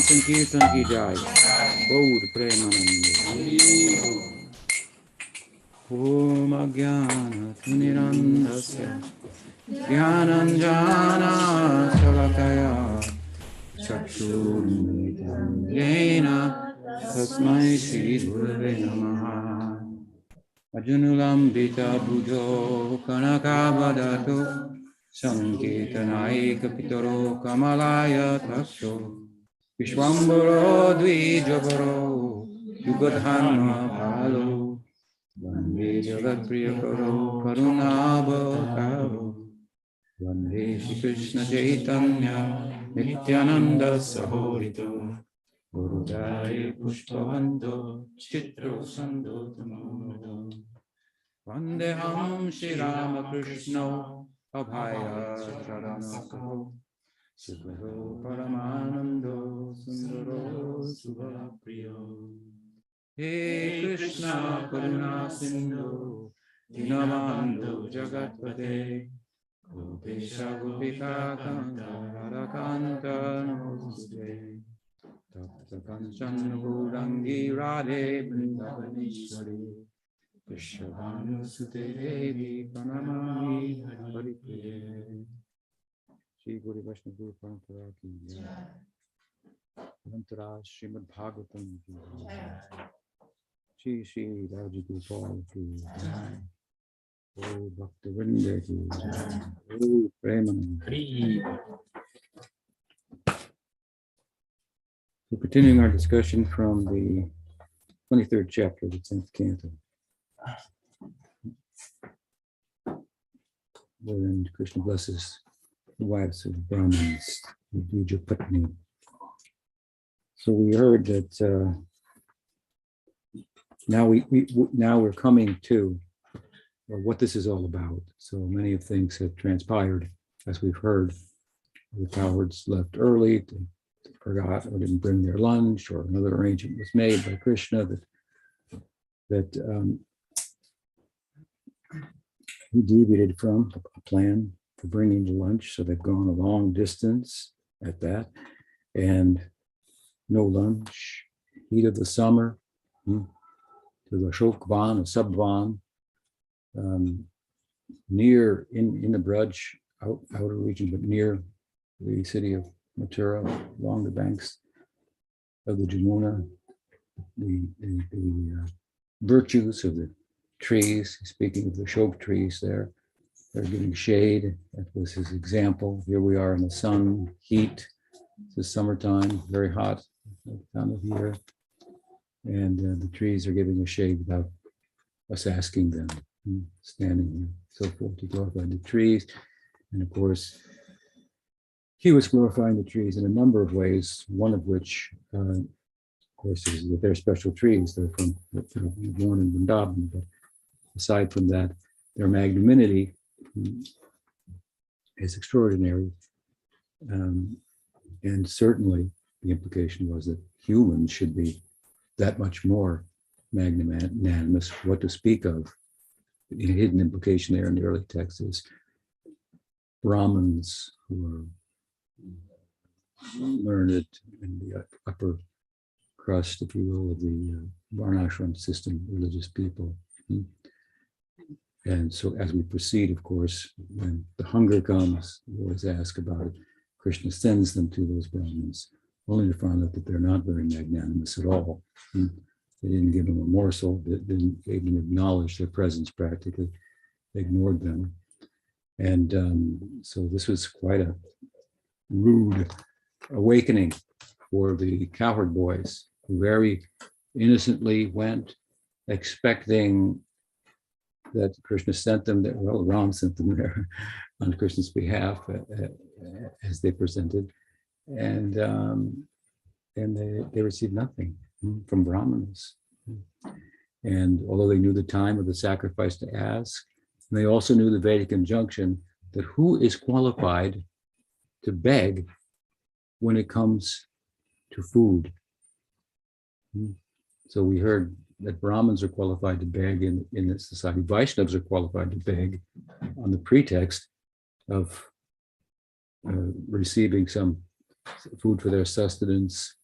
Sankirtan ki jai, Gaur Premanande. Om Ajnana Tinirandasya Jnananjana Salakaya Chakshurmilitam Yena Tasmai Shri Gurave Namaha. Ajanulam Bhujo Kanakavadato Sankirtanaika Pitaro Kamalaya Tasho Vishwambaro Dvijabaro Yugadhanma Palo Vande Jagat Priyakaro Karunabhakaro Vande Shri Krishna Chaitanya Nityananda Sahorito Gurudari Pushpavanto Chitro Sandotamamado Vandeham Shri Ramakrishna Abhaya Charanakaho Sugaro Paramanando Sundaro Subhapriyo He Krishna Karuna Sindhu Dinabandhu Jagatpate Gopesha Gopika Kanta Radhakanta Namaste Tapta Kanchan Gaurangi Radhe Vrindavaneshwari Krishavanu Sute Devi Pranamami Haripriye Shri Guru Vaishnava Guru Parampara ki jai. Antara Srimad Bhagavatam ki jai. Shri Raji Gopal ki jai. Oh Bhaktivinoda ki jai. Oh Premanand. So continuing our discussion from the 23rd chapter of the 10th canto, wherein Krishna blesses the wives of Brahmins, Vijay Patni. So we heard that now we're coming to what this is all about. So many of things have transpired, as we've heard. The cowards left early, they forgot or didn't bring their lunch, or another arrangement was made by Krishna that he deviated from a plan for bringing the lunch, so they've gone a long distance at that, and no lunch, heat of the summer, to the Shokvan, a Sabvan, near in the Braj, outer region, but near the city of Mathura, along the banks of the Jamuna, the virtues of the trees, speaking of the Shok trees there, they're giving shade. That was his example. Here we are in the sun, heat. It's the summertime, very hot time of year. And the trees are giving us shade without us asking them, standing here, so forth. He glorified the trees. And of course, he was glorifying the trees in a number of ways, one of which, of course, is that they're special trees. They're born in Vrindavan, but aside from that, their magnanimity is extraordinary. And certainly the implication was that humans should be that much more magnanimous. What to speak of, the hidden implication there in the early text is Brahmins who are learned in the upper crust, if you will, of the varnashram system, religious people. And so as we proceed, of course, when the hunger comes, we always ask about it. Krishna sends them to those Brahmins, only to find out that they're not very magnanimous at all. They didn't give them a morsel, they didn't even acknowledge their presence practically. They ignored them. And so this was quite a rude awakening for the cowherd boys, who very innocently went, expecting that Krishna sent them there. Well, Ram sent them there on Krishna's behalf, as they presented, and they received nothing from Brahmanas. And although they knew the time of the sacrifice to ask, and they also knew the Vedic injunction that who is qualified to beg when it comes to food. So we heard that Brahmins are qualified to beg in this society. Vaishnavas are qualified to beg on the pretext of receiving some food for their sustenance,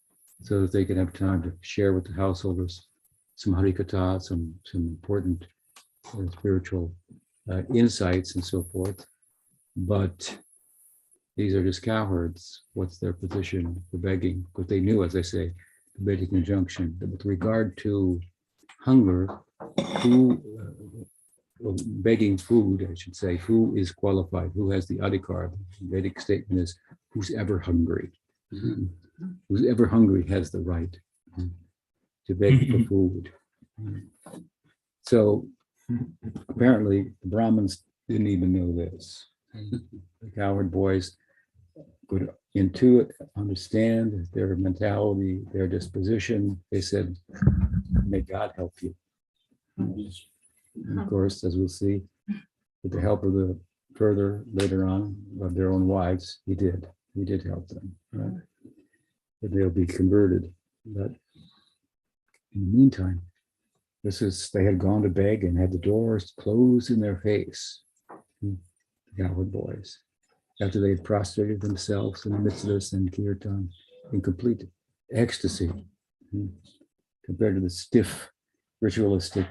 so that they can have time to share with the householders some harikatha, some important spiritual insights and so forth. But these are just cowherds. What's their position for begging? Because they knew, as I say, the Vedic injunction, that with regard to hunger, begging food, I should say, who is qualified? Who has the adhikar? The Vedic statement is, who's ever hungry? Who's ever hungry has the right to beg for food. So apparently the Brahmins didn't even know this. The cowherd boys could intuit, understand their mentality, their disposition. They said, may God help you. And of course, as we'll see, with the help of the further later on of their own wives, he did help them, right? That they'll be converted. But in the meantime, they had gone to beg and had the doors closed in their face, the cowherd boys, after they had prostrated themselves in the midst of their sankirtan in complete ecstasy, compared to the stiff, ritualistic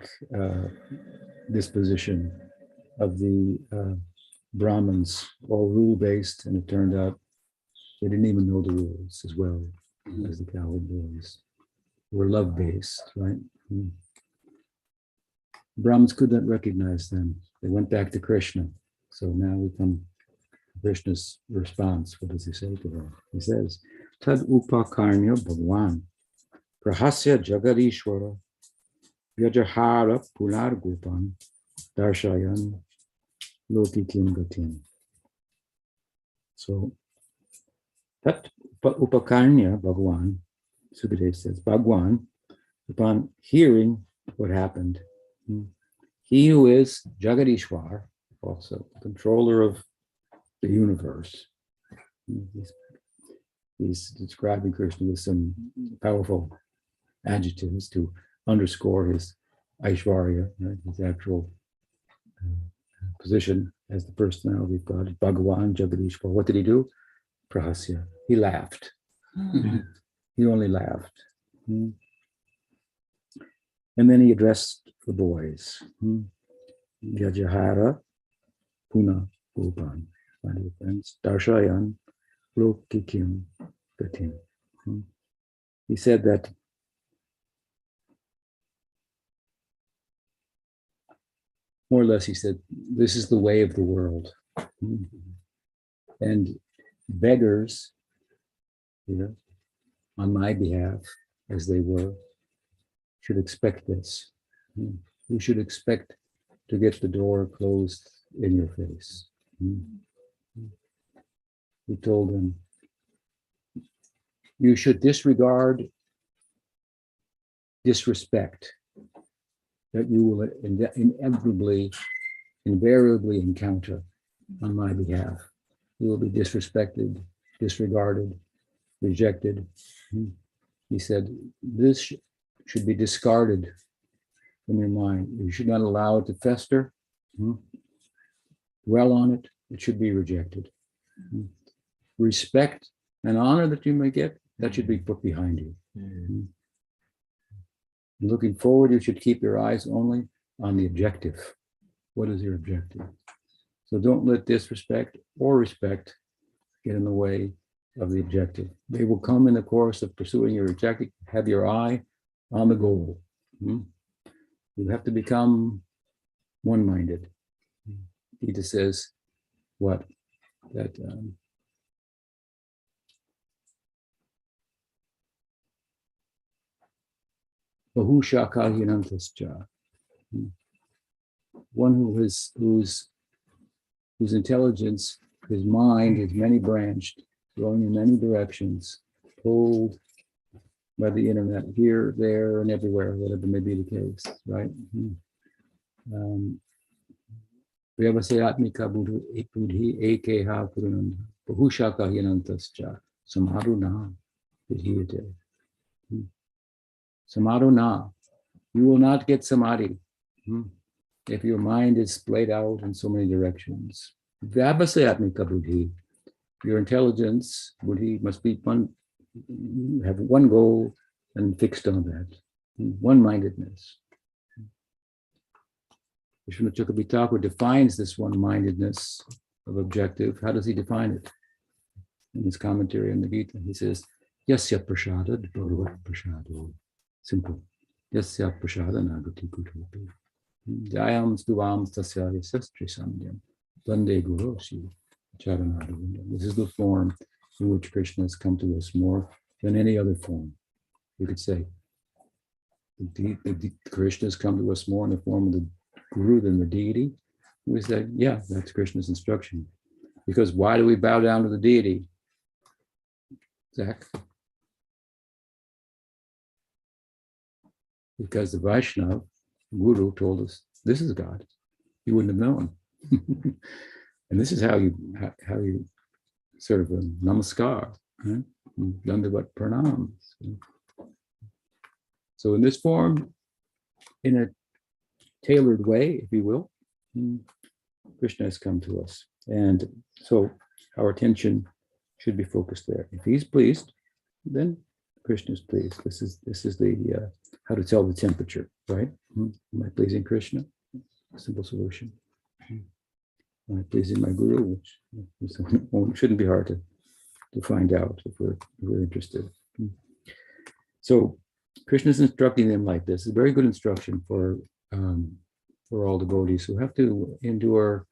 disposition of the Brahmins, all rule-based, and it turned out they didn't even know the rules as well as the cowherd boys. They were love-based, right? Brahmins could not recognize them. They went back to Krishna. So now we come to Krishna's response. What does he say to her? He says, Tad upakarnya bhagwan prahasya jagadishwara vyajahara punar gopan darshayan lokikim gatin. So Tat upakarnya bhagwan, Sukadev says, Bhagwan, upon hearing what happened, he who is Jagadishwar, also controller of the universe, he's describing Krishna with some powerful adjectives to underscore his Aishwarya, right, his actual position as the personality of God, Bhagavan Jagadishwar. What did he do? Prahasya. He laughed. He only laughed. And then he addressed the boys. Yajahara Puna Gopan. My dear friends. Darshayan Lokikim Gatim. He said that more or less, he said, this is the way of the world. And beggars, on my behalf, as they were, should expect this. You should expect to get the door closed in your face. He told him, you should disregard disrespect that you will invariably encounter on my behalf. You will be disrespected, disregarded, rejected. He said, this should be discarded from your mind. You should not allow it to fester, dwell on it. It should be rejected. Respect and honor that you may get, that should be put behind you. Looking forward, you should keep your eyes only on the objective. What is your objective? So don't let disrespect or respect get in the way of the objective. They will come in the course of pursuing your objective. Have your eye on the goal. You have to become one-minded. Gita says what? That Bahu shakahinantascha. One whose intelligence, his mind is many branched, going in many directions, pulled by the internet here, there, and everywhere, whatever may be the case, right? Vyavasayatmika buddhi ekeha purunanda bahushaka hinantascha samadhuna vidhiyate. Samadhuna, you will not get samadhi if your mind is splayed out in so many directions. Vyavasayatmika buddhi, your intelligence, buddhi, must be have one goal and fixed on that, one-mindedness. Vishnu Chakravarti Thakur defines this one-mindedness of objective. How does he define it? In his commentary on the Gita, he says, Yasya prasada bhagavat prasado. Simple. Yasya prasada nagati kutopi. Jayam stuvam tasya yasastri samyam. Vande gurosi charanadavindam. This is the form in which Krishna has come to us more than any other form. You could say, Krishna has come to us more in the form of the Guru than the deity. We said, yeah, that's Krishna's instruction. Because why do we bow down to the deity? Zach? Because the Vaishnava Guru told us, this is God. You wouldn't have known. And this is how you sort of a namaskar, right? Dandavat pranam. So in this form, in a tailored way, if you will, Krishna has come to us. And so our attention should be focused there. If he's pleased, then Krishna is pleased. This is the how to tell the temperature, right? Am I pleasing Krishna? Simple solution. Am I pleasing my guru? Which shouldn't be hard to find out if we're interested. So Krishna is instructing them like this. It's a very good instruction for all devotees who have to endure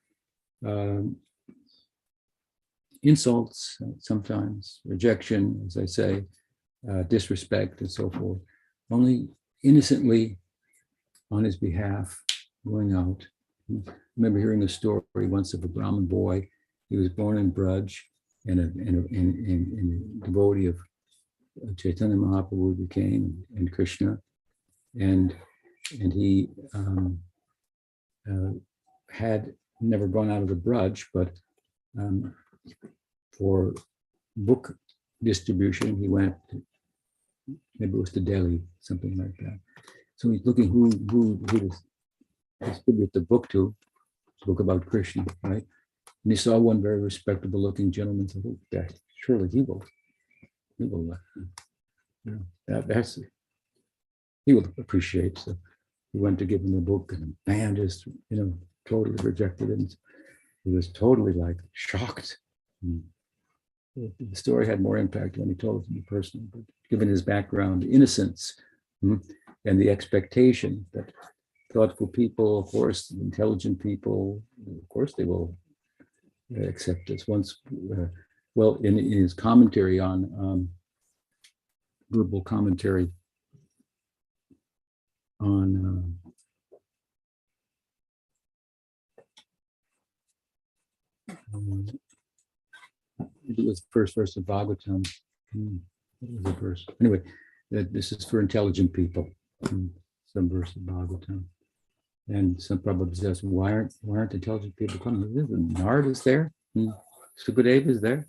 insults, sometimes rejection, as I say, disrespect, and so forth. Only innocently, on his behalf, going out. I remember hearing a story once of a Brahmin boy. He was born in Braj, and a devotee of Chaitanya Mahaprabhu became, and Krishna, and he had never gone out of the Braj, but for book distribution, he went, maybe it was to Delhi, something like that. So he's looking who to distribute the book to, book about Krishna, right? And he saw one very respectable looking gentleman, said, oh, that, surely he will he will appreciate. So he went to give him the book, and the man just, totally rejected it. And he was totally like shocked. The story had more impact when he told it to me personally, but given his background, innocence, and the expectation that thoughtful people, of course, intelligent people, of course, they will accept this. Once, in his commentary on verbal commentary on it was the first verse of Bhagavatam. What was the verse? Anyway, this is for intelligent people. Some verse of Bhagavatam. And some probably says, why aren't intelligent people coming? Nard is there. Sukadeva is there.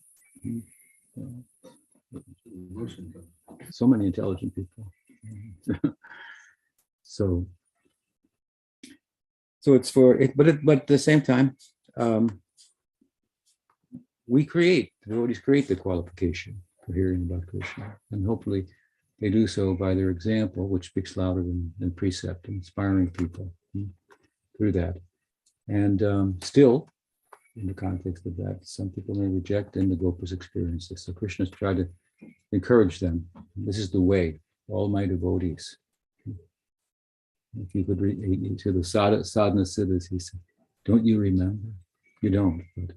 So many intelligent people. So it's for it, but at the same time, we devotees create the qualification for hearing about Krishna, and hopefully they do so by their example, which speaks louder than precept, inspiring people through that. And still, in the context of that, some people may reject, and the Gopas experience this. So Krishna's tried to encourage them. This is the way, all my devotees. If you could read to the sadhana siddhas, he said, don't you remember? You don't, but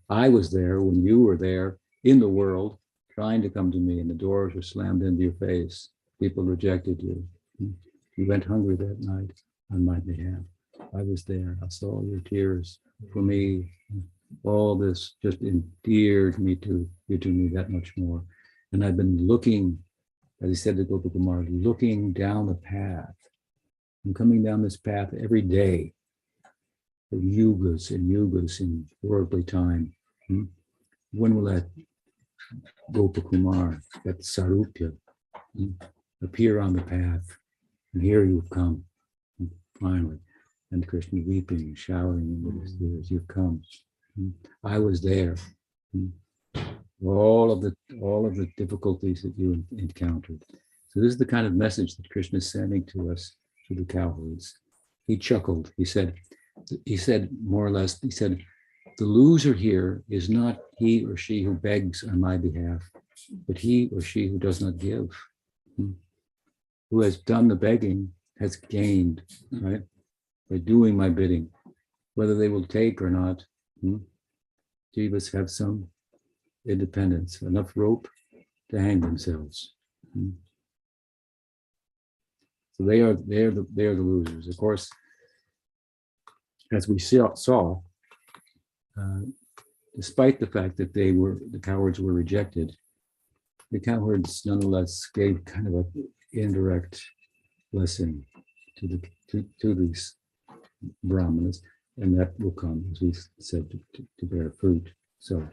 I was there when you were there in the world trying to come to me, and the doors were slammed into your face. People rejected you. You went hungry that night on my behalf. I was there. I saw your tears for me. All this just endeared me to me that much more. And I've been looking, as he said to Gopakumar, looking down the path. I'm coming down this path every day for yugas and yugas in worldly time. When will that Gopakumar, that Sarupya, appear on the path? And here you've come, finally. And Krishna weeping, showering with his tears, you've come. I was there. All of the difficulties that you encountered. So this is the kind of message that Krishna is sending to us, to the cowherds. He chuckled. He said more or less, he said, the loser here is not he or she who begs on my behalf, but he or she who does not give. Who has done the begging has gained, right? By doing my bidding, whether they will take or not. Jivas have some independence, enough rope to hang themselves. So they are the losers. Of course, as we saw, despite the fact that the cowards were rejected, the cowards nonetheless gave kind of an indirect blessing to these brahmanas, and that will come, as we said, to bear fruit. So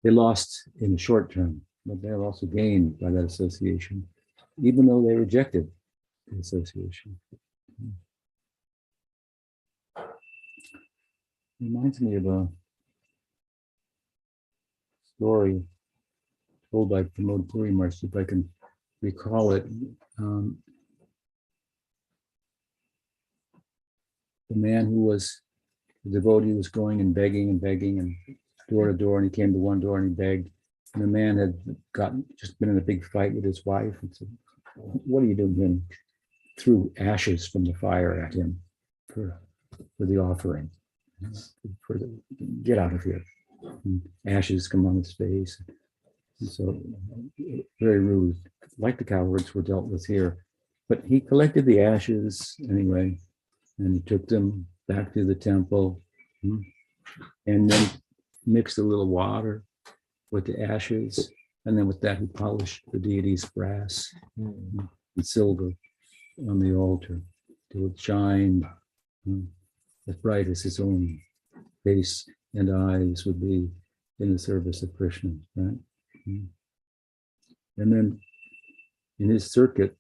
they lost in the short term, but they'll also gain by that association, even though they rejected the association. Reminds me of a story told by Pramod Puri Maharaj, if I can recall it. The man the devotee was going and begging and door to door, and he came to one door and he begged. And the man had just been in a big fight with his wife and said, what are you doing here? And threw ashes from the fire at him for the offering. Get out of here. And ashes come on his face. And so very rude, like the cowards were dealt with here. But he collected the ashes anyway, and he took them back to the temple, and then mixed a little water with the ashes, and then with that he polished the deity's brass and silver on the altar till it shined as bright as his own face and eyes would be in the service of Krishna, right? And then in his circuit,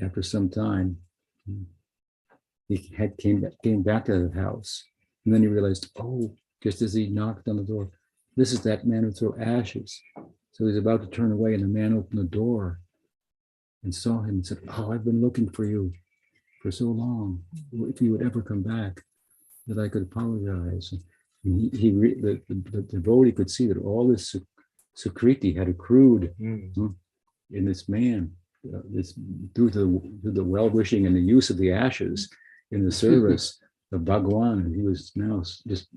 after some time, he came back to the house, and then he realized, just as he knocked on the door, this is that man who threw ashes. So he's about to turn away, and the man opened the door and saw him and said, I've been looking for you for so long. If you would ever come back, that I could apologize. And the devotee could see that all this Sukriti had accrued in this man, through the well-wishing and the use of the ashes in the service of Bhagavan. And he was now just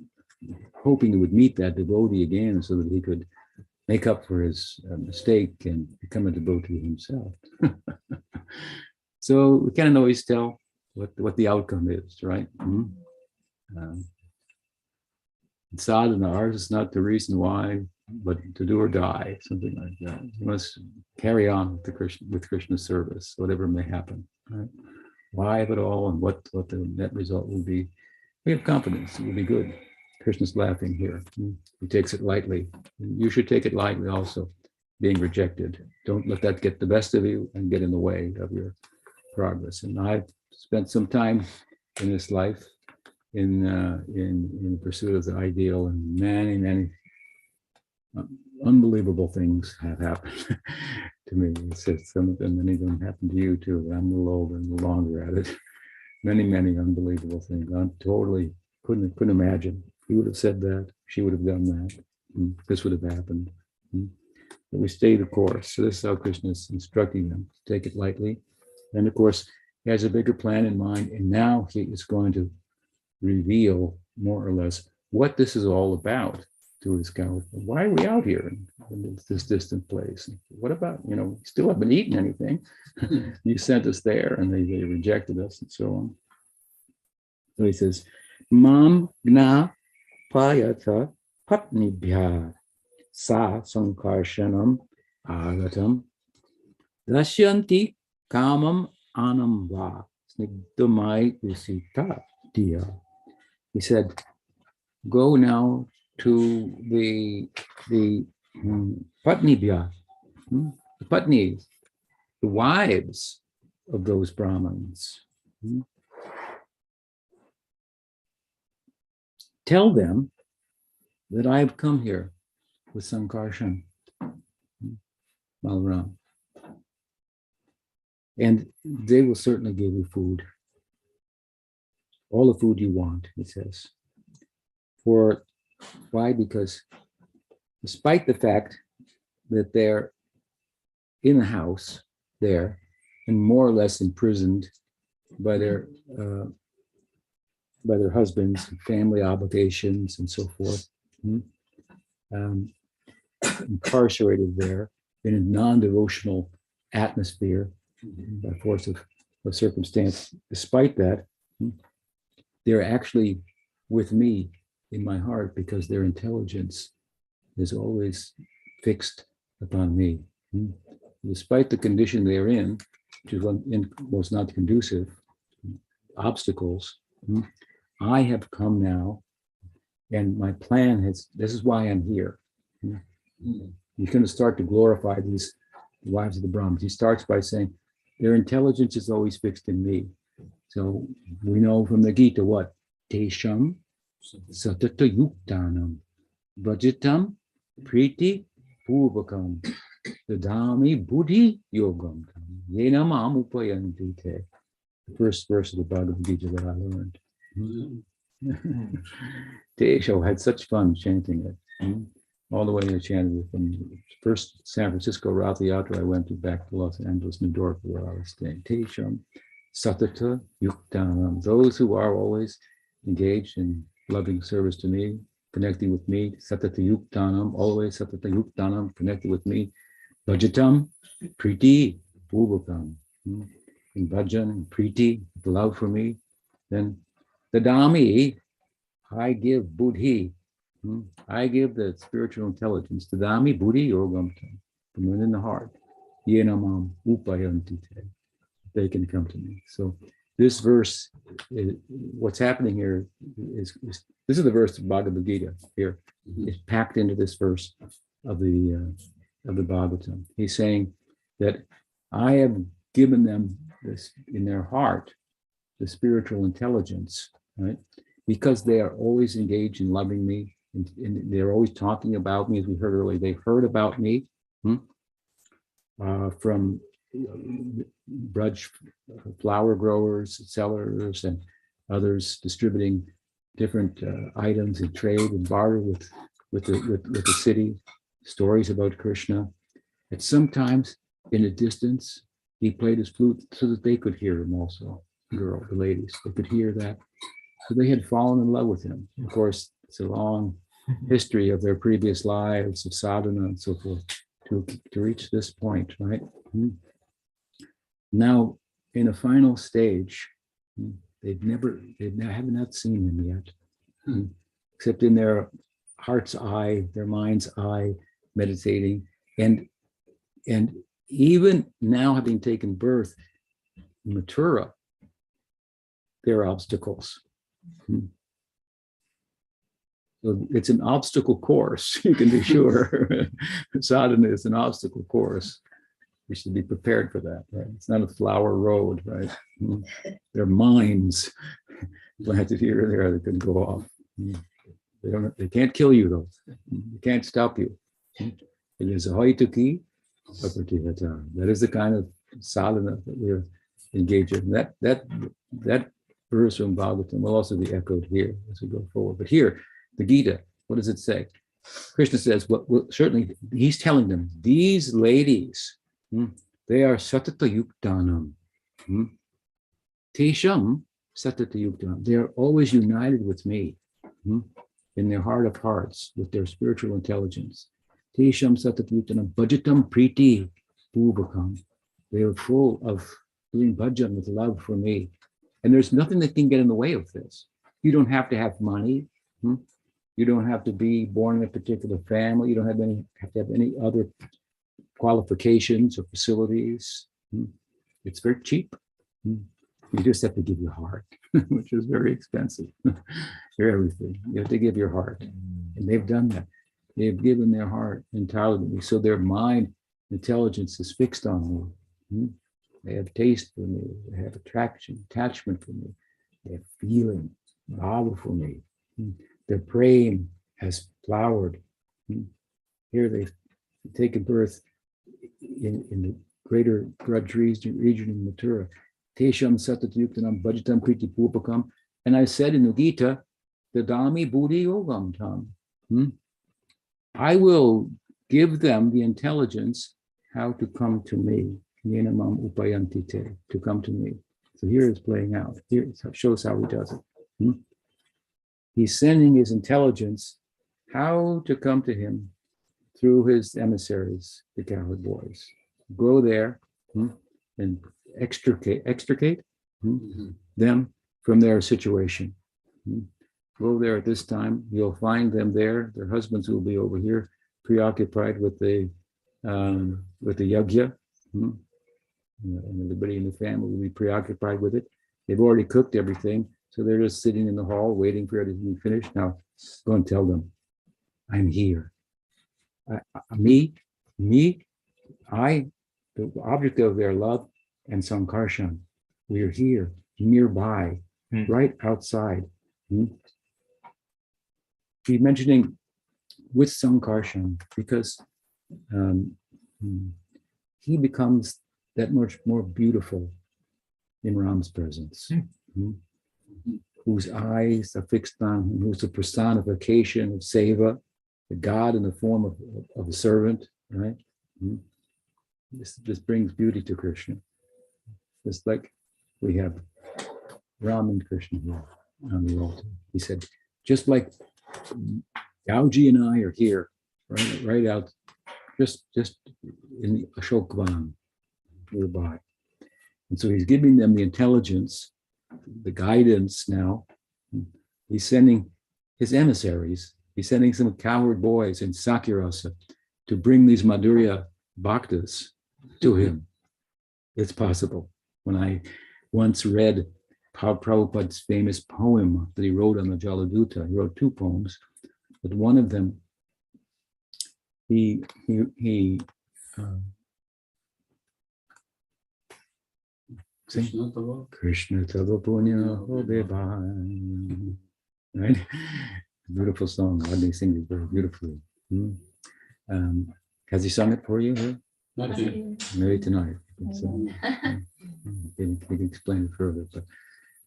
hoping he would meet that devotee again so that he could make up for his mistake and become a devotee himself. So we can't always tell what the outcome is, right? Sadhana, ours is not the reason why, but to do or die, something like that. You must carry on with Krishna's service, whatever may happen. Right? Why of it all and what the net result will be. We have confidence, it will be good. Krishna's laughing here. He takes it lightly. You should take it lightly also, being rejected. Don't let that get the best of you and get in the way of your progress. And I've spent some time in this life in pursuit of the ideal, and many unbelievable things have happened to me. It's some of them, many of them happened to you too. I'm a little older and a little longer at it. Many unbelievable things. I totally couldn't imagine. He would have said that. She would have done that. This would have happened. But we stay the course. So this is how Krishna is instructing them. Take it lightly. And of course, he has a bigger plan in mind. And now he is going to reveal more or less what this is all about to his cow. Why are we out here in this distant place? What about, we still haven't eaten anything. You sent us there and they rejected us and so on. So he says, Mam gna payata patnibhya sa sankarshanam agatam dasyanti kamam anamba snigdamai visita diya. He said, go now to the patnibhya, the patnis, the wives of those Brahmins. Tell them that I have come here with Sankarshan, Balaram. And they will certainly give you food. All the food you want, he says. Why? Because despite the fact that they're in the house there and more or less imprisoned by their husbands and family obligations and so forth, incarcerated there in a non-devotional atmosphere by force of circumstance. Despite that, they're actually with me in my heart because their intelligence is always fixed upon me. Despite the condition they're in, which is most not conducive, obstacles, I have come now, and my plan this is why I'm here. He's going to start to glorify these wives of the Brahmins. He starts by saying, their intelligence is always fixed in me. So we know from the Gita what? Tesham satata yuktanam vajitam priti purvakam dadami buddhi yogam yenamam upayanti te. The first verse of the Bhagavad Gita that I learned. Tesho had such fun chanting it. All the way I chanted it from first San Francisco Rath Yatra I went to back to Los Angeles, New York, where I was staying. Tesham satata yuktanam. Those who are always engaged in loving service to me, connecting with me, satata yuktanam, always satata yuktanam, connected with me, bhajatam, priti, purvakam, in bhajan, and priti, love for me, then dadami, I give buddhi, I give the spiritual intelligence, dadami buddhi yogam, from within the heart, yenamam upayanti te, they can come to me. So this verse, what's happening here is this is the verse of Bhagavad Gita here. It's packed into this verse of the Bhagavatam. He's saying that I have given them this in their heart, the spiritual intelligence, right? Because they are always engaged in loving me, and they're always talking about me, as we heard earlier. They heard about me from Braj flower growers, sellers, and others distributing different items in trade and barter with the city, stories about Krishna. And sometimes in the distance, he played his flute so that they could hear him also, the ladies, they could hear that. So they had fallen in love with him. Of course, it's a long history of their previous lives, of sadhana and so forth, to reach this point, right? Now, in a final stage. They have not seen him yet, except in their heart's eye, their mind's eye, meditating. And even now, having taken birth in Mathura, there are obstacles. So it's an obstacle course, you can be sure. Sadhana is an obstacle course. We should be prepared for that, right? It's not a flower road, right? There are mines planted here and there that can go off. They can't kill you though. They can't stop you. It is a haituki, that is the kind of sadhana that we're engaged in. That verse from Bhagavatam will also be echoed here as we go forward. But here, the Gita, what does it say? Krishna says, well, certainly he's telling them, these ladies, they are satata yuktanam. Tesham satata yuktanam. They are always united with me in their heart of hearts, with their spiritual intelligence. Tesham satata yuktanam bhajatam priti puvakam. They are full of doing bhajan with love for me. And there's nothing that can get in the way of this. You don't have to have money. You don't have to be born in a particular family. You don't have to have any other qualifications or facilities. It's very cheap. You just have to give your heart, which is very expensive. You're everything. You have to give your heart. And they've done that. They've given their heart entirely to me. So their mind intelligence is fixed on me. They have taste for me. They have attraction, attachment for me. They have feeling, bhava for me. Their praying has flowered. Here they've taken birth in the greater Grudge region in Mathura. Tesham satat yuktanam bhajatam kriti pupakam. And I said in the Gita, dadami buddhi yogam tam. I will give them the intelligence how to come to me. Yenamam upayantite, to come to me. So here it's playing out. Here it shows how he does it. He's sending his intelligence how to come to him through his emissaries, the cowherd boys. Go there and extricate them from their situation. Go there at this time. You'll find them there. Their husbands will be over here, preoccupied with the yajna. And everybody in the family will be preoccupied with it. They've already cooked everything. So they're just sitting in the hall waiting for everything to be finished. Now, go and tell them, I'm here. The object of their love and sankarshan, we are here, nearby, right outside. He's mentioning with sankarshan because he becomes that much more beautiful in Ram's presence. Whose eyes are fixed on him, who's the personification of seva, the God in the form of a servant, right? This brings beauty to Krishna. Just like we have Ram and Krishna here on the altar. He said, just like Yauji and I are here, right out, just in the Ashokvan nearby. And so he's giving them the intelligence, the guidance now. He's sending his emissaries. He's sending some cowherd boys in Sakirasa to bring these Madhurya bhaktas to him. It's possible. When I once read Prabhupada's famous poem that he wrote on the Jaladuta, he wrote two poems, but one of them, he Krishna Tava Punya Hobe, right? Beautiful song. Rodney sings it very beautifully. Has he sung it for you here? Not yet. Maybe tonight. So, he can explain it further. But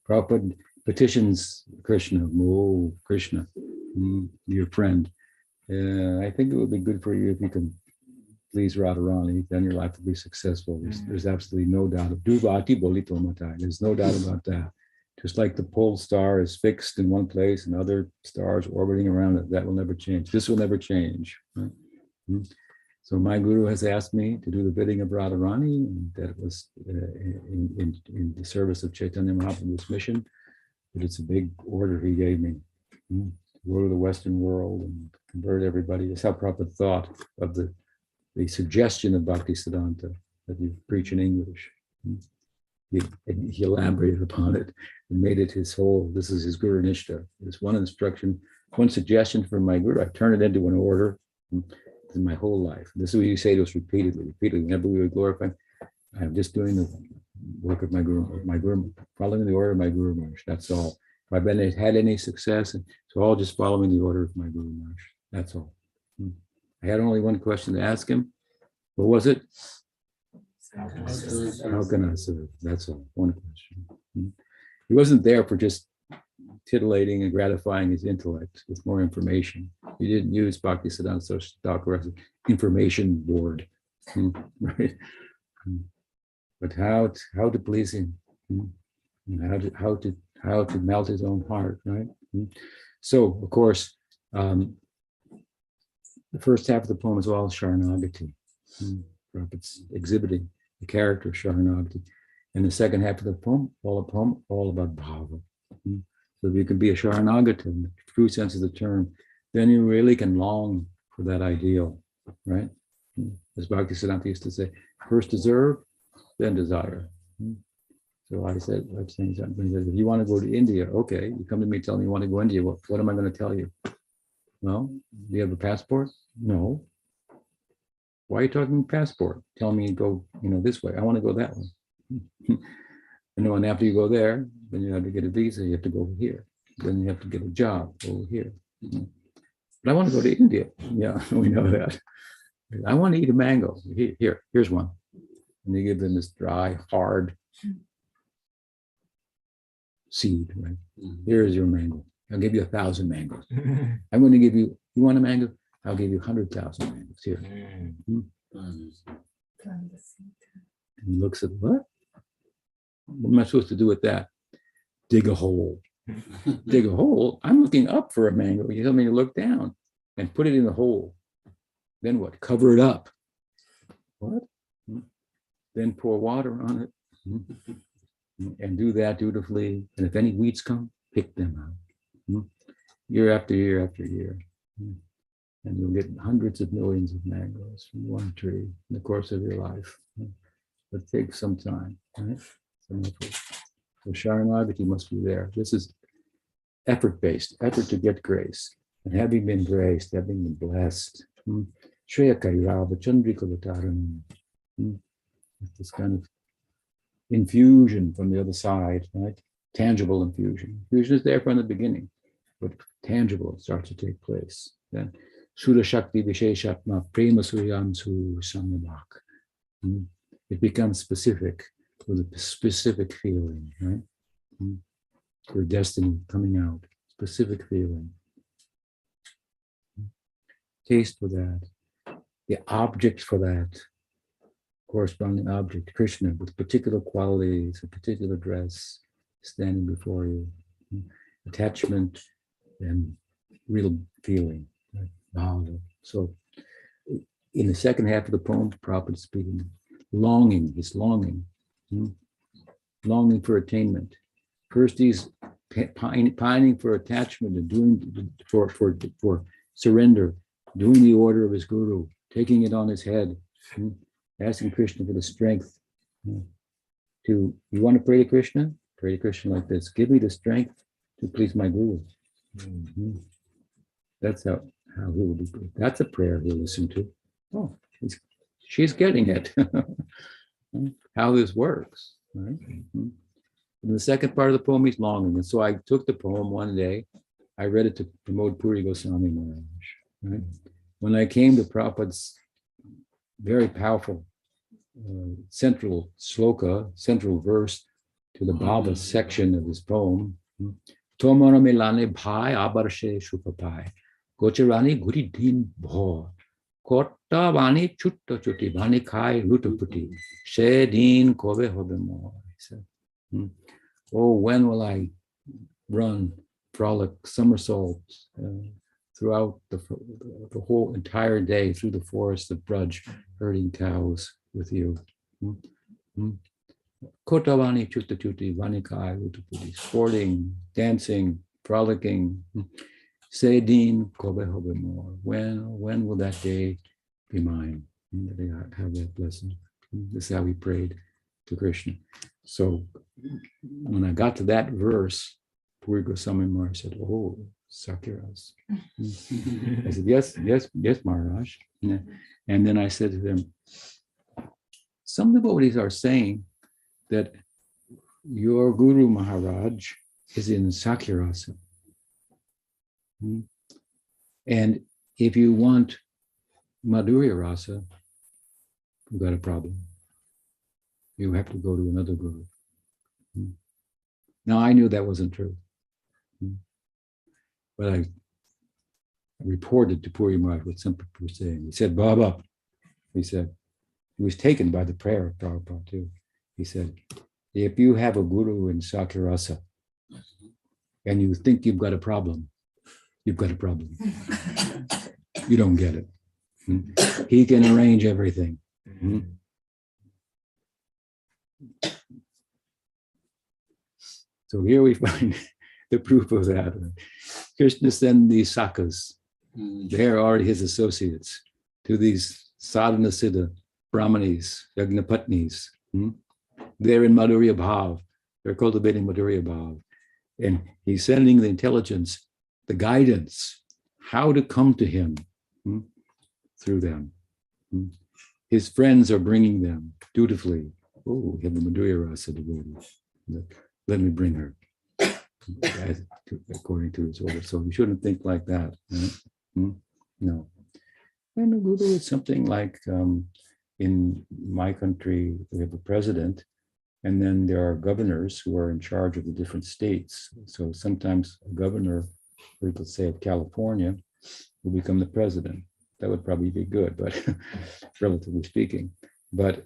Prabhupada petitions Krishna, oh Krishna, your friend. I think it would be good for you if you can please Radharani, then your life will be successful. There's absolutely no doubt. There's no doubt about that. Just like the pole star is fixed in one place and other stars orbiting around it, that will never change. This will never change. Right? So my guru has asked me to do the bidding of Radharani, and that was in the service of Chaitanya Mahaprabhu's mission. But it's a big order he gave me to go to the Western world and convert everybody. That's how Prabhupada thought of the suggestion of Bhaktisiddhanta that you preach in English. He elaborated upon it and made it his whole. This is his Guru Nishta. There's one instruction, one suggestion from my Guru. I turn it into an order in my whole life. This is what you say to us repeatedly. Whenever we would glorify, I'm just doing the work of my Guru, following the order of my Guru Maharaj. That's all. If I've had any success, it's all just following the order of my Guru Maharaj. That's all. I had only one question to ask him. What was it? How can I serve? That's all. One question. He wasn't there for just titillating and gratifying his intellect with more information. He didn't use Bhaktisiddhanta Thakur as an information board, right? But how to please him, how to melt his own heart, right? So, of course, the first half of the poem is all Sharanagati. Prabhupada's exhibiting the character of Sharanagati. And the second half of the poem, all about bhava. So if you can be a Sharanagata in the true sense of the term, then you really can long for that ideal, right? As Bhaktisiddhanta used to say, first deserve, then desire. So I'm saying something that if you want to go to India, okay, you come to me telling me you want to go to India, what am I going to tell you? Well, do you have a passport? No. Why are you talking passport? Tell me go, this way. I want to go that way. And after you go there, then you have to get a visa. You have to go over here. Then you have to get a job over here. But I want to go to India. Yeah, we know that. I want to eat a mango. Here's one. And they give them this dry, hard seed, right? Here's your mango. I'll give you 1,000 mangoes. I'm going to give you want a mango? I'll give you 100,000 mangoes here. And he looks at, what am I supposed to do with that? Dig a hole. Dig a hole? I'm looking up for a mango. You tell me to look down and put it in the hole. Then what? Cover it up. What? Then pour water on it. And do that dutifully. And if any weeds come, pick them out. Year after year after year. And you'll get hundreds of millions of mangoes from one tree in the course of your life. But it takes some time, right? Some effort. So Sharanagati must be there. This is effort-based, effort to get grace. And having been graced, having been blessed, Shreya Kairava Chandrika Vataran. This kind of infusion from the other side, right? Tangible infusion. Infusion is there from the beginning, but tangible starts to take place. Then Sura Shakti Visheshatma Prema Suryam Su Samyamak. It becomes specific with a specific feeling, right? Your destiny coming out, specific feeling. Taste for that. The object for that, corresponding object, Krishna, with particular qualities, a particular dress, standing before you. Attachment and real feeling. Right? Bhava. So in the second half of the poem, Prabhupada is speaking, longing, he's longing. Longing for attainment. First, he's pining for attachment and doing for surrender, doing the order of his guru, taking it on his head, asking Krishna for the strength to. You want to pray to Krishna? Pray to Krishna like this: give me the strength to please my guru. That's how he will be. That's a prayer he'll listen to. Oh, she's getting it. How this works, right? In the second part of the poem, he's longing. And so I took the poem one day, I read it to Pramod Puri Goswami Maharaj, right? When I came to Prabhupada's very powerful central sloka, central verse to the Bhava section of his poem, Tomara Milane Bhai Abarshe Shupapai, Gocharani Guri Din Bho. Kota Vani Chutta Chuti Vani Kai Lutaputi She Din Kobe Hobe Mo. He said, oh, when will I run, frolic, somersaults, throughout the whole entire day through the forest of Braj, herding cows with you. Kotavani chuta chuti vanikai utuputi, sporting, dancing, frolicking. Sedin kobe hobe more. When will that day be mine? They have that blessing. This is how we prayed to Krishna. So when I got to that verse, Puri Goswami Maharaj said, "Oh, Sakiras." I said, yes, Maharaj. And then I said to them, some devotees are saying that your Guru Maharaj is in Sakirasa. And if you want Madhurya Rasa, you've got a problem. You have to go to another Guru. Now, I knew that wasn't true. But I reported to Puri Maharaj what some people were saying. He said, Baba, he said, he was taken by the prayer of Prabhupada too. He said, if you have a guru in Sakirasa and you think you've got a problem, you've got a problem. You don't get it. He can arrange everything. So here we find the proof of that. Krishna sent these sakas. They're already his associates to these sadhana siddha, brahmanis, yagnapatnis. They're in Madhurya Bhav. They're cultivating Madhurya Bhav. And he's sending the intelligence, the guidance, how to come to him through them. His friends are bringing them dutifully. Oh, we have the Madhurya Rasa devotee. Let me bring her according to his order. So you shouldn't think like that. Right? No. And the guru is something like in my country, we have a president, and then there are governors who are in charge of the different states. So sometimes a governor, let's say of California, will become the president. That would probably be good, but relatively speaking. But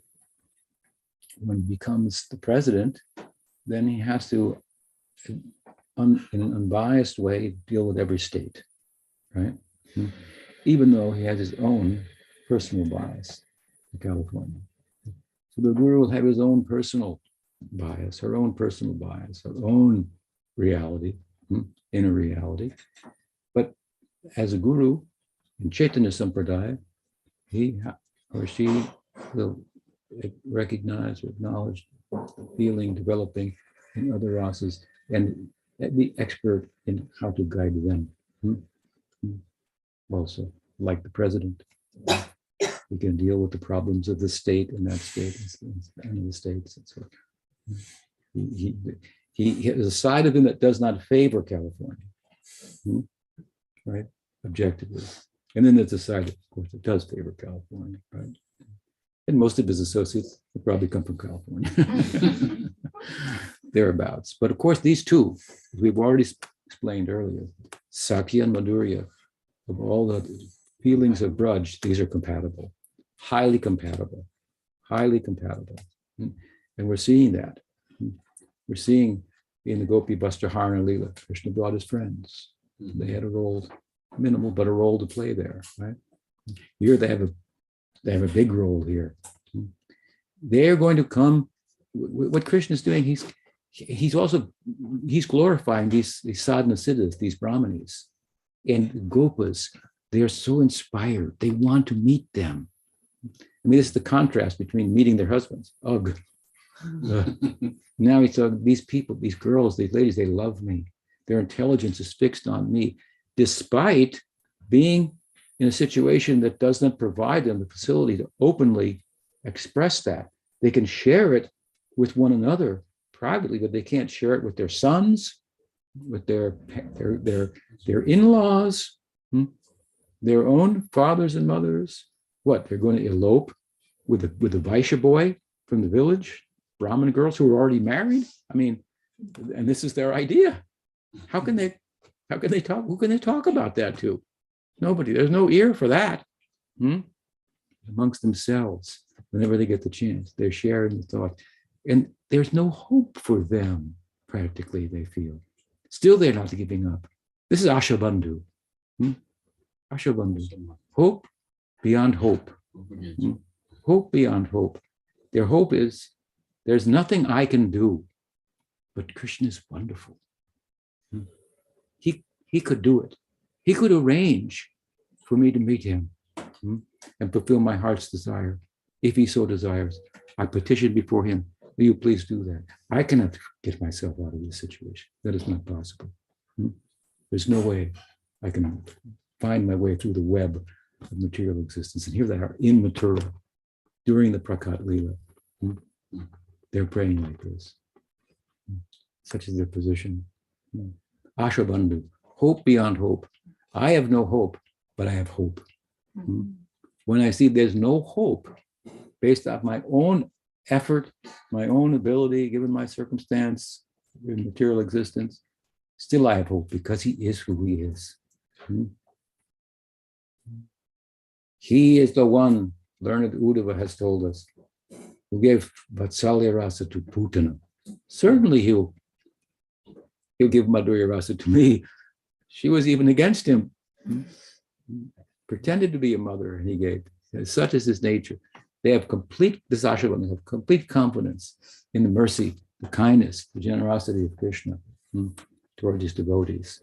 when he becomes the president, then he has to, in an unbiased way, deal with every state, right? Even though he has his own personal bias in California. So the guru will have his own personal bias, her own personal bias, her own reality, inner reality. But as a guru in Chaitanya Sampradaya, he or she will recognize, acknowledge feeling, developing in other rasas, and be expert in how to guide them. Also, like the president, he can deal with the problems of the state and that state and the states. And so he has a side of him that does not favor California, right? Objectively. And then there's a side, of course, that does favor California, right? And most of his associates will probably come from California, thereabouts. But of course, these two, as we've already explained earlier, Sakya and Madhurya, of all the feelings of Braj, these are compatible, highly compatible, highly compatible. And we're seeing that. We're seeing in the Gopi Vastraharana Leela, Krishna brought his friends. They had a role, minimal, but a role to play there, right? Here they have a big role here. They're going to come. What Krishna is doing, he's glorifying these sadhana siddhas, these brahmanis, and gopas. They are so inspired. They want to meet them. I mean, this is the contrast between meeting their husbands. Ugh. Now he's talking, these people, these girls, these ladies, they love me. Their intelligence is fixed on me, despite being in a situation that doesn't provide them the facility to openly express that. They can share it with one another privately, but they can't share it with their sons, with their in-laws, their own fathers and mothers. What, they're going to elope with the Vaishya boy from the village, Brahmin girls who are already married? I mean, and this is their idea. How can they talk? Who can they talk about that to? Nobody. There's no ear for that. Amongst themselves, whenever they get the chance, they're sharing the thought. And there's no hope for them, practically, they feel. Still, they're not giving up. This is Ashabandhu. Ashabandhu. Hope beyond hope. Hope beyond hope. Their hope is there's nothing I can do, but Krishna is wonderful. He could do it. He could arrange for me to meet him and fulfill my heart's desire. If he so desires, I petition before him, will you please do that? I cannot get myself out of this situation. That is not possible. There's no way I can find my way through the web of material existence. And here they are in Mathura during the Prakat Leela. They're praying like this. Such is their position. Ashabandhu, hope beyond hope. I have no hope, but I have hope. When I see there's no hope based off my own effort, my own ability, given my circumstance, in material existence, still I have hope because he is who he is. He is the one, learned Uddhava has told us, who gave Vatsalya Rasa to Putana. Certainly he'll give Madhurya Rasa to me. She was even against him. Pretended to be a mother, and he gave. Such is his nature. They have complete confidence in the mercy, the kindness, the generosity of Krishna toward his devotees.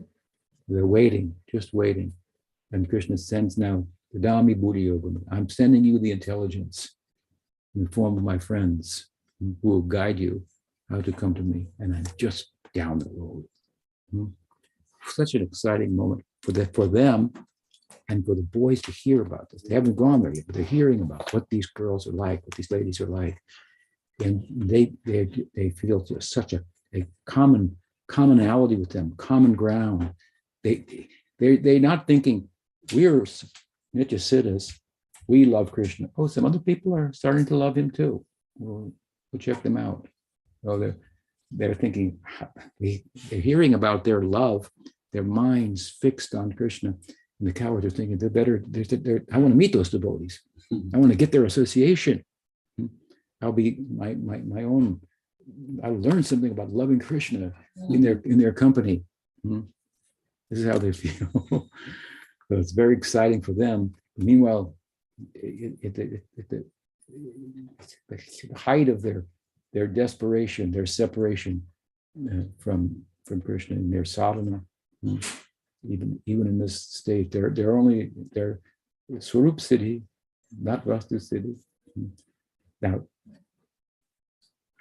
They're waiting, just waiting. And Krishna sends now, Dadami Buddhi Yogam. I'm sending you the intelligence in the form of my friends who will guide you how to come to me. And I'm just down the road. Such an exciting moment for them and for the boys to hear about this. They haven't gone there yet, but they're hearing about what these girls are like, what these ladies are like. And they feel just such a commonality with them, common ground. They're not thinking, we're Nitya Siddhas, we love Krishna. Oh, some other people are starting to love him too. We'll check them out. Oh, they're thinking, they're hearing about their love, their minds fixed on Krishna. And the cowards are thinking, I want to meet those devotees. I want to get their association. I'll be my own, I'll learn something about loving Krishna in their company. This is how they feel. So it's very exciting for them. Meanwhile, at the height of their desperation, their separation from Krishna and their sadhana, even in this state, they're Swarup Siddhi, not Vastu Siddhi. Now,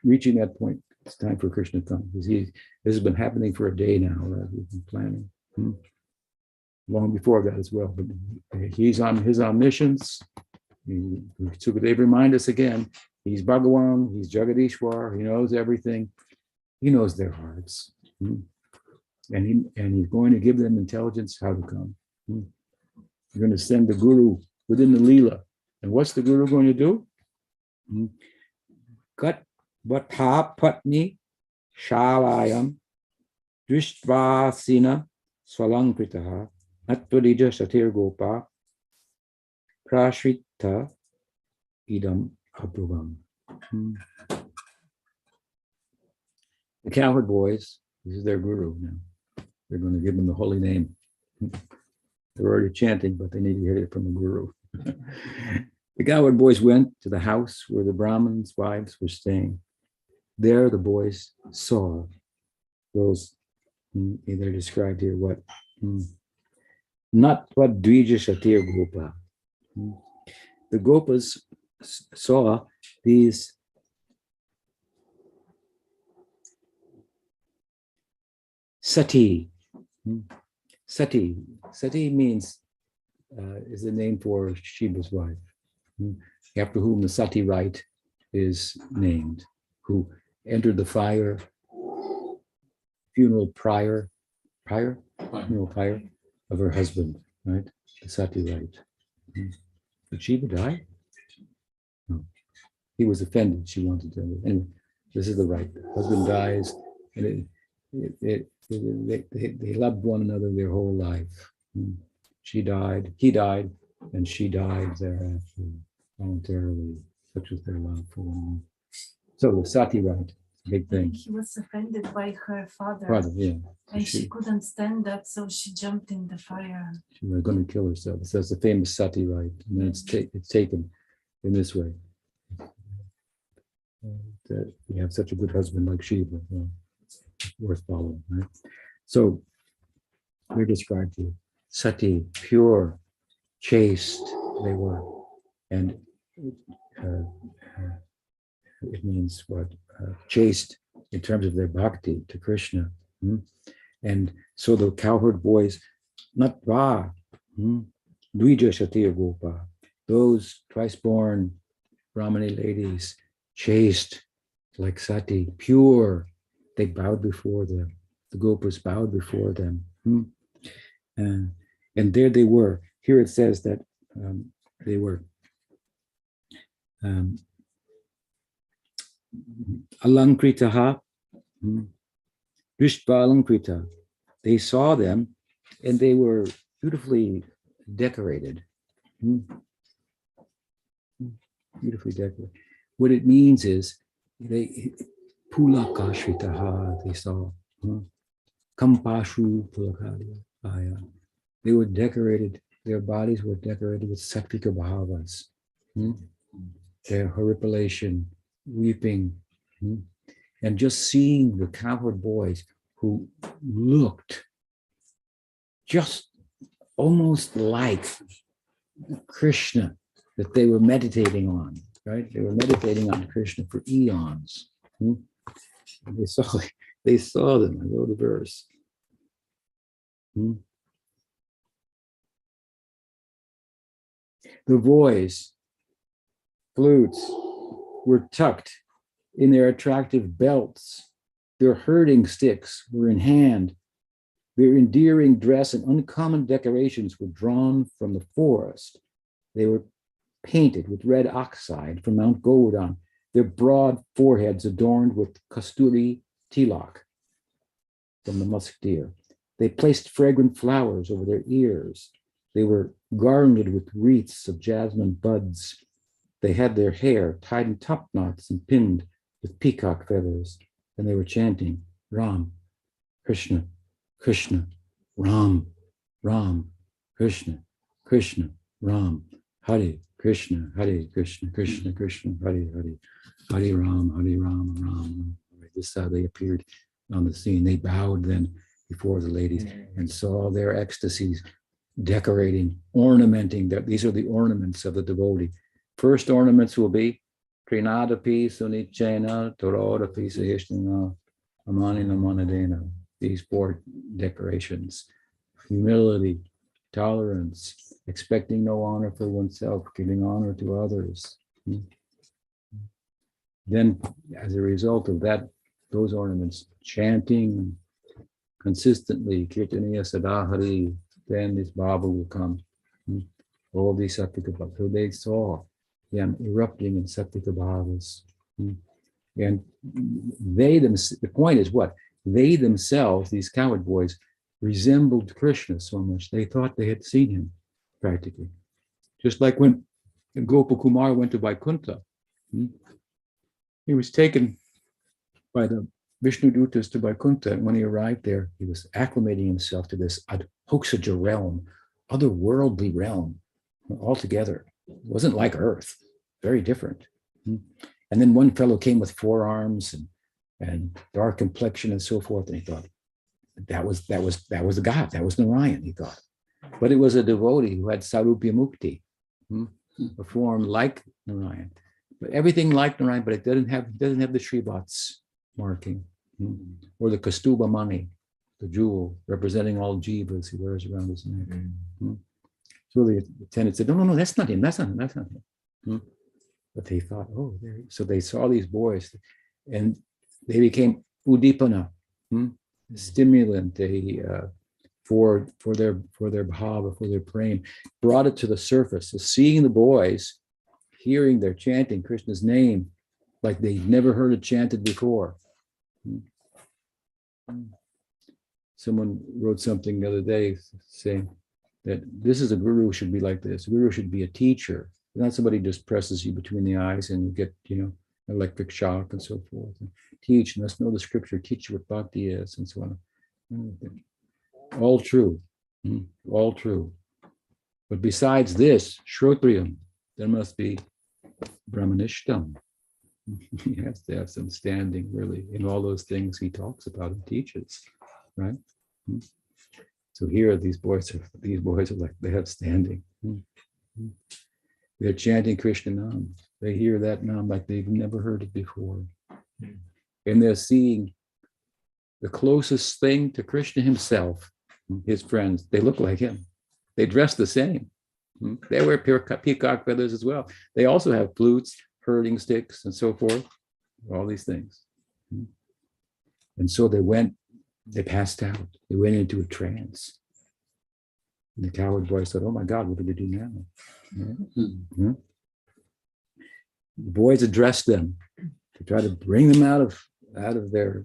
reaching that point, it's time for Krishna to come. Because this has been happening for a day now. We've been planning long before that as well. But he's on his omniscience. They remind us again. He's Bhagawan. He's Jagadishwar. He knows everything. He knows their hearts. And he's going to give them intelligence how to come. He's going to send the guru within the Leela. And what's the guru going to do? Kat vatha patni shalayam dristvasina swalankritaha atvarija satir gopa prashrita idam abruvam. The cowherd boys, this is their guru now. They're going to give them the holy name. They're already chanting, but they need to hear it from the guru. The cowherd boys went to the house where the Brahmins' wives were staying. There the boys saw those, they're described here, what? Not what Dvija Shatir Gopa. The Gopas saw these Sati. Sati means, is a name for Shiva's wife, after whom the Sati rite is named, who entered the fire, funeral pyre of her husband, right? The Sati rite. Did Shiva die? No. He was offended. She wanted to. Anyway, this is the rite. The husband dies, and they loved one another their whole life. She died, he died, and she died thereafter voluntarily. Such was their love for one another. So the Sati rite. big thing. He was offended by her father. Yeah. And she couldn't stand that, so she jumped in the fire. She was going to kill herself. So that's the famous sati rite, and then it's taken in this way. That you have such a good husband like Shiva, worth following, right? So we're described here, sati, pure, chaste, they were, and it means what? Chaste in terms of their bhakti to Krishna. And so the cowherd boys, not va, Dvija Shatiya Gopa, those twice-born Brahmani ladies, chaste, like sati, pure, they bowed before them. The Gopas bowed before them. And there they were. Here it says that they were alankritaha, Drishpa alankrita. They saw them and they were beautifully decorated. Beautifully decorated. What it means is they pulakashritaha, they saw. Kampashu pulakaya. They were decorated, their bodies were decorated with saktika bhavas. Their horripilation, weeping. And just seeing the cowherd boys who looked just almost like Krishna that they were meditating on, right? They were meditating on Krishna for eons. They saw them. I wrote a verse. The voice, flutes were tucked in their attractive belts. Their herding sticks were in hand. Their endearing dress and uncommon decorations were drawn from the forest. They were painted with red oxide from Mount Govardhan. Their broad foreheads adorned with kasturi tilak from the musk deer. They placed fragrant flowers over their ears. They were garlanded with wreaths of jasmine buds. They had their hair tied in top knots and pinned with peacock feathers, and they were chanting, Ram, Krishna, Krishna, Ram, Ram, Krishna, Krishna, Ram, Hare Krishna, Hare Krishna, Krishna, Krishna, Hare Hare, Hare Ram, Ram, Ram. This is how they appeared on the scene. They bowed then before the ladies and saw their ecstasies decorating, ornamenting. These are the ornaments of the devotee. First ornaments will be Trinadapi Sunichena Torodapi Sahishna Amani Namanadena. These 4 decorations. Humility, tolerance, expecting no honor for oneself, giving honor to others. Then, as a result of that, those ornaments, chanting consistently, Kirtaniya Sadahari, then this Baba will come. All these Sattvika Bhavas. So they saw them erupting in Sattvika Bhavas. And the point is what? They themselves, these cowherd boys, resembled Krishna so much, they thought they had seen him, practically. Just like when Gopakumar went to Vaikuntha, he was taken by the Vishnu Dutas to Vaikuntha, and when he arrived there, he was acclimating himself to this Adhoksaja realm, otherworldly realm, altogether. It wasn't like Earth, very different. And then one fellow came with 4 arms and dark complexion and so forth, and he thought, that was the God, that was Narayan, he thought. But it was a devotee who had Sarupya Mukti, a form like Narayan. But everything like Narayan, but it doesn't have the Srivats marking, or the Kastuba Mani, the jewel representing all jivas he wears around his neck. So the attendant said, no, that's not him, that's not him. But they thought, oh, so they saw these boys, and they became udipana, stimulant, for their bhava, for their prema, brought it to the surface. So seeing the boys, hearing their chanting Krishna's name, like they'd never heard it chanted before. Someone wrote something the other day saying that this is a guru should be like this. A guru should be a teacher, not somebody just presses you between the eyes and you get, electric shock and so forth. And teach, and let's know the scripture, teach you what bhakti is, and so on. All true, all true. But besides this, Shrotriyam, there must be Brahmanishtam. He has to have some standing, really, in all those things he talks about and teaches, right? So here, these boys are like, they have standing. They're chanting Krishna Nam. They hear that Nam like they've never heard it before. And they're seeing the closest thing to Krishna himself, his friends. They look like him. They dress the same. They wear peacock feathers as well. They also have flutes, herding sticks, and so forth. All these things. And so they passed out. They went into a trance. And the coward boy said, "Oh my God, what do we do now?" The boys addressed them to try to bring them out of their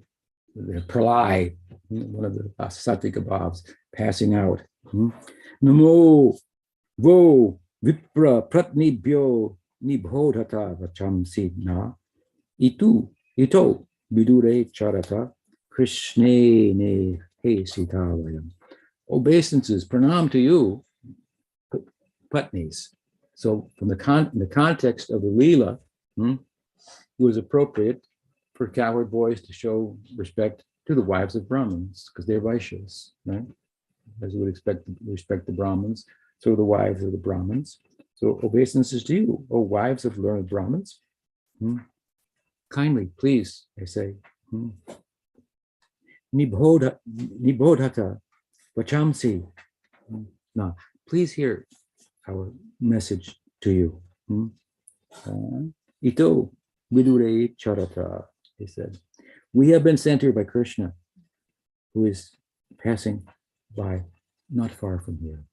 pralay, one of the sattvic bhavs, passing out. Namo vo vipra pratnibhyo nibhodhata vachamsi na ito vidure charata krishne ne he sitavayam. Obeisances, pranam to you, patnis. So from the context of the Leela, it was appropriate for cowherd boys to show respect to the wives of Brahmins, because they're Vaishyas, right? As you would respect the Brahmins, so the wives of the Brahmins. So obeisances to you, O wives of learned Brahmins. Kindly, please, I say. Nibodhata vachamsi. Now, please hear our message to you. Ito vidure charata, he said. We have been sent here by Krishna, who is passing by not far from here.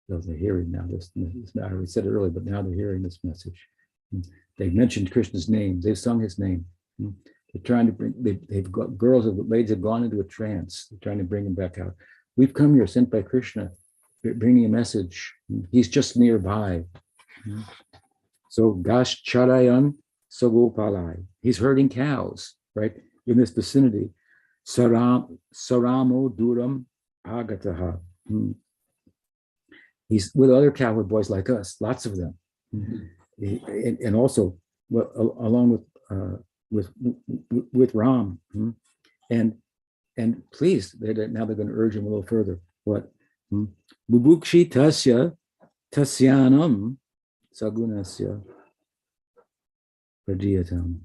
So they're hearing now this. I already said it earlier, but now they're hearing this message. They've mentioned Krishna's name. They've sung his name. They're trying to bring, they've got ladies have gone into a trance. They're trying to bring him back out. We've come here sent by Krishna, bringing a message. He's just nearby. So Gash Charayan Sagopalai. He's herding cows, right? In this vicinity. Saramo Duram Agataha. He's with other cowherd boys like us, lots of them. And also along with Ram. And please, now they're going to urge him a little further. What? Bubukshi tasya tasyanam sagunasya prajiyatam.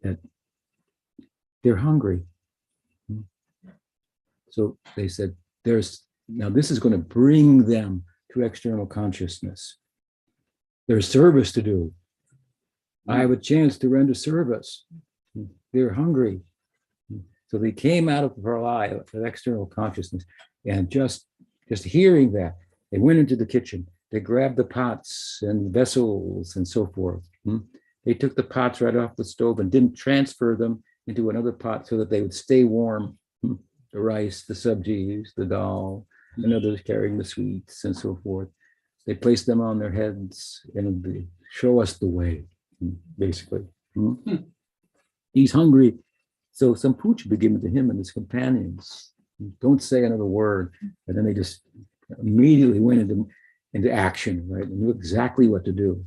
That they're hungry. So they said, now this is going to bring them to external consciousness. There's service to do. I have a chance to render service. They're hungry. So they came out of the pralaya of external consciousness, and just hearing that, they went into the kitchen. They grabbed the pots and vessels and so forth. They took the pots right off the stove and didn't transfer them into another pot so that they would stay warm. The rice, the sabjis, the dal, and others carrying the sweets and so forth. They placed them on their heads and they show us the way, basically. He's hungry. So some pooch should be given to him and his companions. Don't say another word. And then they just immediately went into action, right? And knew exactly what to do.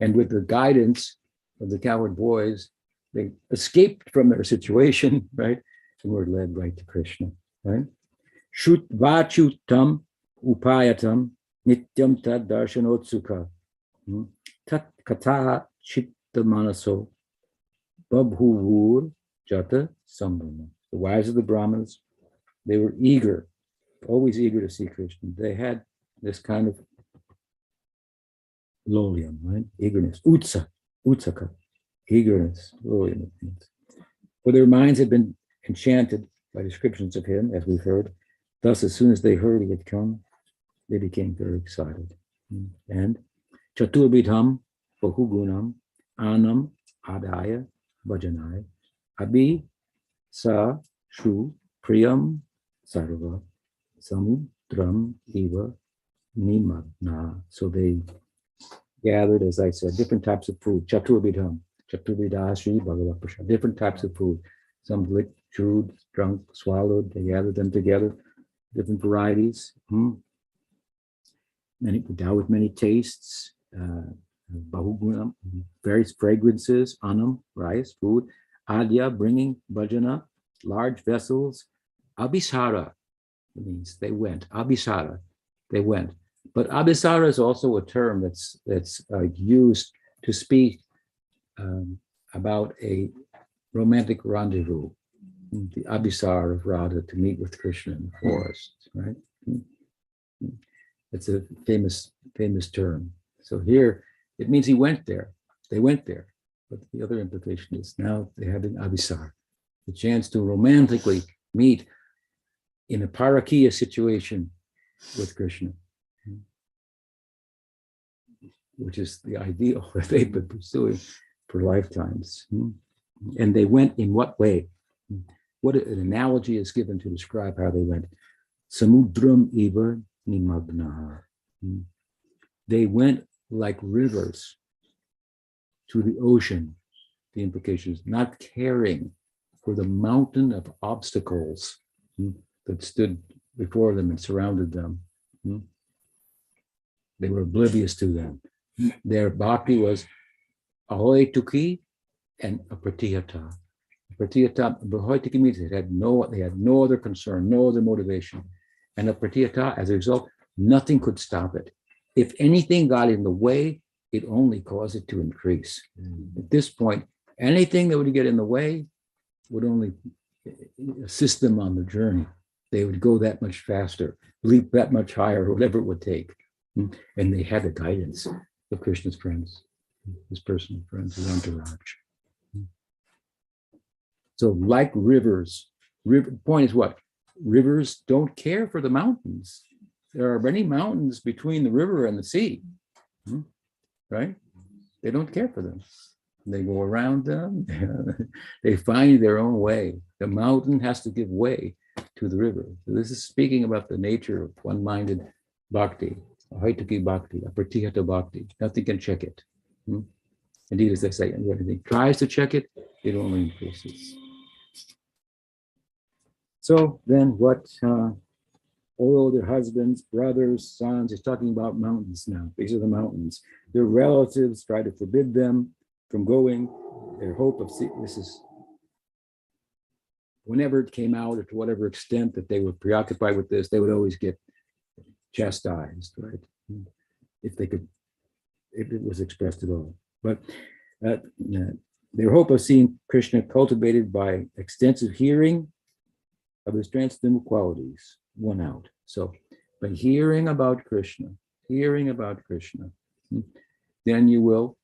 And with the guidance of the cowherd boys, they escaped from their situation, right? And were led right to Krishna, right? Shut vachutam upayatam nityam tad darshanotsuka tat kata chitta manaso babhuvur jata sambhama. The wives of the Brahmins, they were eager, always eager to see Krishna. They had this kind of lolium, right? Eagerness, utsaka, eagerness, lolium. For their minds had been enchanted by descriptions of him, as we've heard. Thus, as soon as they heard he had come, they became very excited. And Chaturbidham Bahugunam Anam Adaya Bhajanai Abhi Sa Shu Priyam Sarva Samudram Eva Nimagna. So they gathered, as I said, different types of food. Chaturvidham, Chaturvidashri, Bhagavad Prasad, different types of food. Some licked, chewed, drunk, swallowed. They gathered them together, different varieties. Many Buddha with many tastes. Bahugunam, various fragrances. Anam, rice, food. Adya, bringing bhajana, large vessels. Abhisara, means they went. Abhisara, they went. But abhisara is also a term that's used to speak about a romantic rendezvous. The abhisara of Radha to meet with Krishna in the forest, right? It's a famous term. So here it means he went there. They went there. But the other implication is now they have an abhisara, the chance to romantically meet in a parakiya situation with Krishna, which is the ideal that they've been pursuing for lifetimes. And they went in what way? What an analogy is given to describe how they went. Samudram iva nimagna. They went like rivers to the ocean. The implication is not caring for the mountain of obstacles that stood before them and surrounded them. They were oblivious to them. Their bhakti was ahoituki and apratihata. Ahoituki means they had no other concern, no other motivation. And apratihata, as a result, nothing could stop it. If anything got in the way, it only caused it to increase. At this point, anything that would get in the way would only assist them on the journey. They would go that much faster, leap that much higher, whatever it would take. And they had the guidance of Krishna's friends, his personal friends, his entourage. So like rivers, point is what? Rivers don't care for the mountains. There are many mountains between the river and the sea, right? They don't care for them. They go around them. They find their own way. The mountain has to give way to the river. So this is speaking about the nature of one-minded bhakti, ahoituki bhakti, apratihata bhakti. Nothing can check it. Indeed, as they say, if anything tries to check it, it only increases. So then what, all their husbands, brothers, sons, he's talking about mountains now. These are the mountains. Their relatives try to forbid them from going. Their hope of this is whenever it came out, or to whatever extent that they were preoccupied with this, they would always get chastised, right? If it was expressed at all. But their hope of seeing Krishna cultivated by extensive hearing of his transcendental qualities won out. So by hearing about Krishna, then you will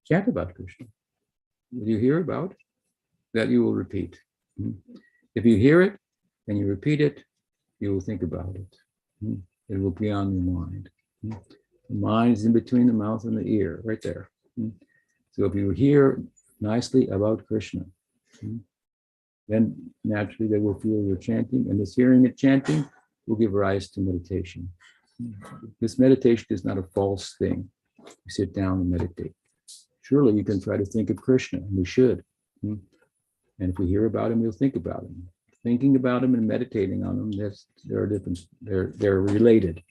chant about Krishna. What you hear about, that you will repeat. If you hear it and you repeat it, you will think about it. It will be on your mind. The mind is in between the mouth and the ear, right there. So if you hear nicely about Krishna, then naturally they will feel you're chanting, and this hearing it chanting will give rise to meditation. This meditation is not a false thing. You sit down and meditate. Surely you can try to think of Krishna, and we should. And if we hear about him, we'll think about him. Thinking about him and meditating on him, they're related.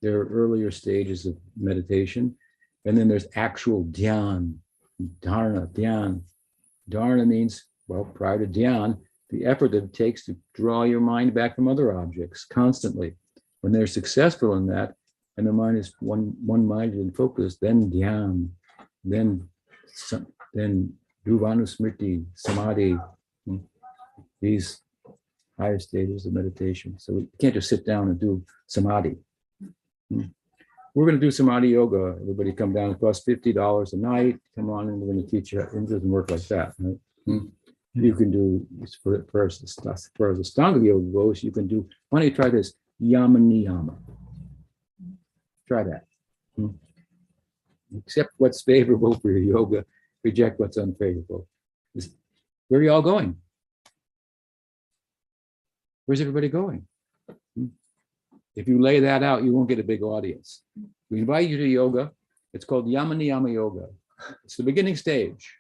There are earlier stages of meditation, and then there's actual dhyan, dharana, dhyan. Dharana means, well, prior to dhyan, the effort that it takes to draw your mind back from other objects constantly. When they're successful in that, and the mind is one-minded and focused, then dhyan, then dhruvanusmriti, samadhi, these higher stages of meditation. So we can't just sit down and do samadhi. We're going to do samadhi yoga. Everybody come down. It costs $50 a night. Come on, and we're going to teach you. It doesn't work like that. Right? You can do, for as Ashtanga yoga goes, you can do, why don't you try this? Yama niyama. Try that. Accept what's favorable for your yoga, reject what's unfavorable. Where are you all going? Where's everybody going? If you lay that out, you won't get a big audience. We invite you to yoga. It's called Yama Niyama Yoga. It's the beginning stage.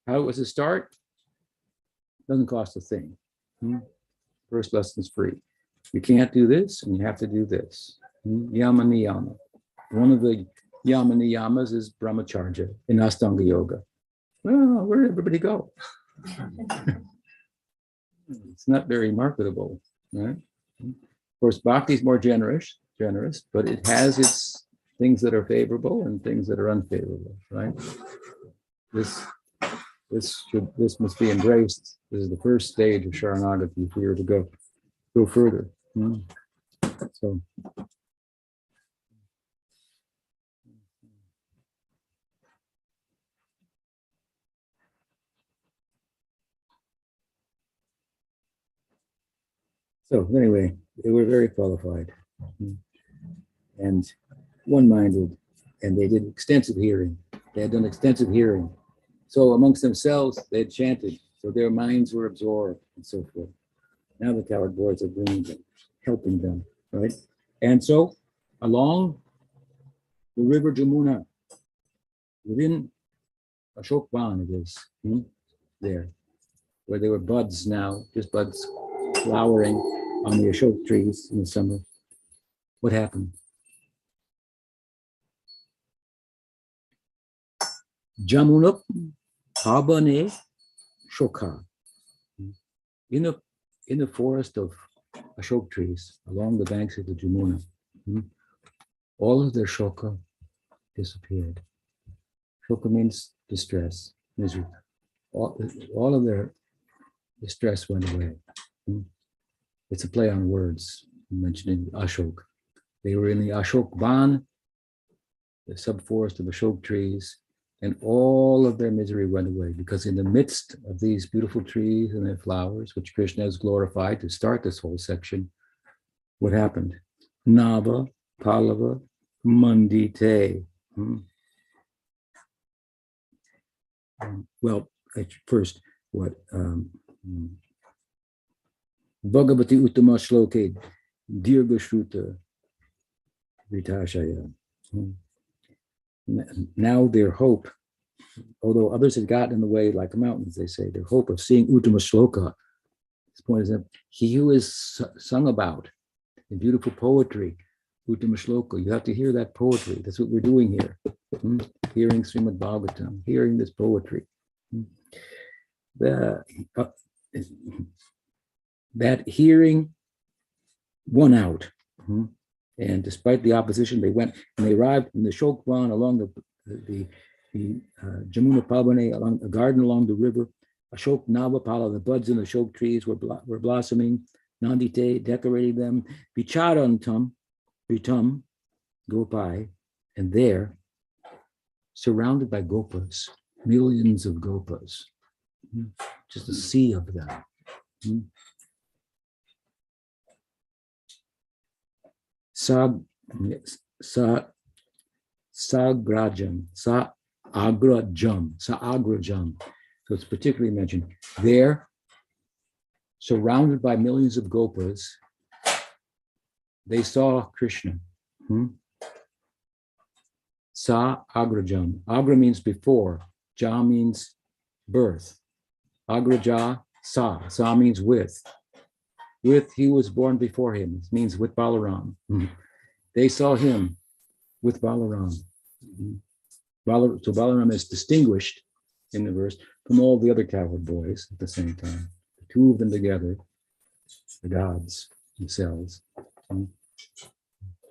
How was it start? Doesn't cost a thing. First lesson's free. You can't do this, and you have to do this. Yama Niyama. One of the Yama Niyamas is Brahmacharya in Astanga Yoga. Well, where did everybody go? It's not very marketable, right? Of course, bhakti is more generous, but it has its things that are favorable and things that are unfavorable, right? This must be embraced. This is the first stage of Sharanagati if we were to go further. So. So anyway, they were very qualified and one-minded, and they did extensive hearing. They had done extensive hearing. So amongst themselves, they had chanted. So their minds were absorbed and so forth. Now the coward boys are bringing them, helping them, right? And so along the river Jamuna, within Ashok Ban it is, there, where there were buds now, just buds flowering on the Ashok trees in the summer. What happened? Jamuna Pabane Shokha. In the forest of Ashok trees, along the banks of the Jamuna, all of their shokha disappeared. Shokha means distress, misery. All of their distress went away. It's a play on words, mentioning Ashok. They were in the Ashok Ban, the subforest of Ashok trees, and all of their misery went away, because in the midst of these beautiful trees and their flowers, which Krishna has glorified to start this whole section, what happened? Nava, Palava, Mandite. Well, first, what? Bhagavati Uttama Shloke, Dirga Shruta, Vitashaya. Now their hope, although others had gotten in the way like the mountains, they say, their hope of seeing Uttama Shloka, this point is that he who is sung about in beautiful poetry, Uttama Shloka, you have to hear that poetry. That's what we're doing here. Hearing Srimad Bhagavatam, hearing this poetry. That hearing won out. And despite the opposition, they went and they arrived in the Shokvan along the Jamuna Pabane, along a garden along the river. Ashok Navapala, the buds in the Ashok trees were blossoming. Nandite, decorating them. Vicharantam, Vitam, Gopai, and there, surrounded by gopas, millions of gopas, just a sea of them. Sagrajam. So it's particularly mentioned. There, surrounded by millions of gopas, they saw Krishna. Sa agrajam. Agra means before. Ja means birth. Agraja, sa. Sa means with. With, he was born before him. It means with Balaram. They saw him with Balaram. So Balaram is distinguished in the verse from all the other cowherd boys at the same time. The two of them together, the gods themselves.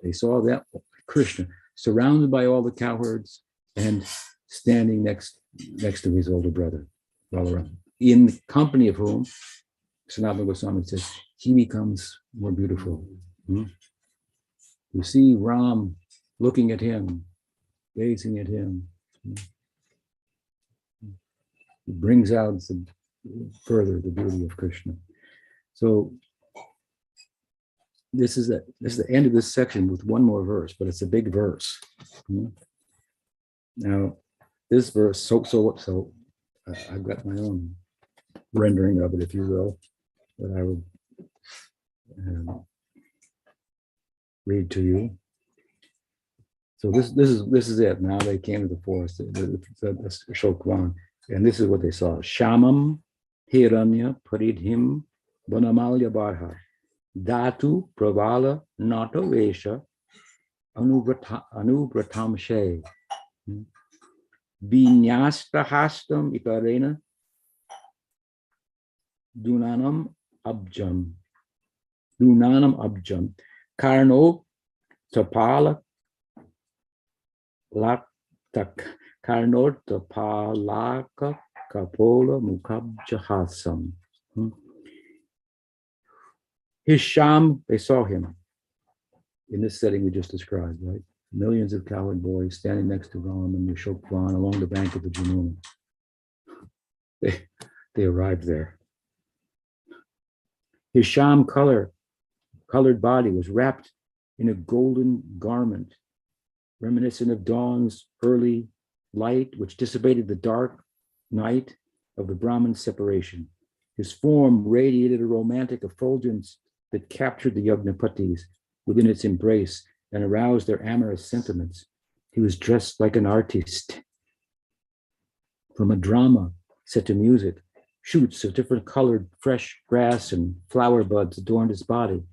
They saw that Krishna surrounded by all the cowherds and standing next to his older brother, Balaram, in the company of whom Sanatana Goswami says he becomes more beautiful. You see Ram looking at him, gazing at him. It brings out further the beauty of Krishna. So this is the end of this section with one more verse, but it's a big verse. Now, this verse, so I've got my own rendering of it, if you will, that I would read to you. So this is it. Now they came to the forest, the Shokwan, and this is what they saw: Shamam Hiranya Paridhim Vanamalya Barha Datu Pravala Nata Vesha Anubratamshe Vinyasta Hastam Iparena Dunanam Abjam Karno Tapala Laktak Karno Tapalaka Kapola Mukabjahasam. Hisham, they saw him in this setting we just described, right? Millions of cowherd boys standing next to Ram and Shokvan along the bank of the Jamuna. They arrived there. His sham colored body was wrapped in a golden garment, reminiscent of dawn's early light, which dissipated the dark night of the Brahman's separation. His form radiated a romantic effulgence that captured the Yagnapatis within its embrace and aroused their amorous sentiments. He was dressed like an artist from a drama set to music. Shoots of different colored fresh grass and flower buds adorned his body,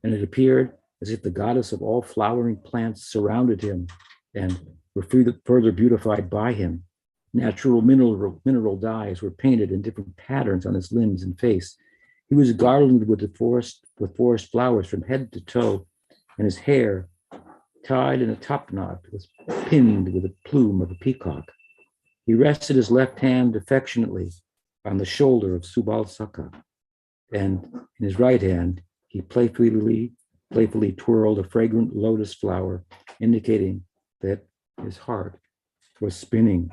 and it appeared as if the goddess of all flowering plants surrounded him and were further beautified by him. Natural mineral dyes were painted in different patterns on his limbs and face. He was garlanded with forest flowers from head to toe, and his hair, tied in a top knot, was pinned with a plume of a peacock. He rested his left hand affectionately on the shoulder of Subal Saka, and in his right hand, he playfully twirled a fragrant lotus flower, indicating that his heart was spinning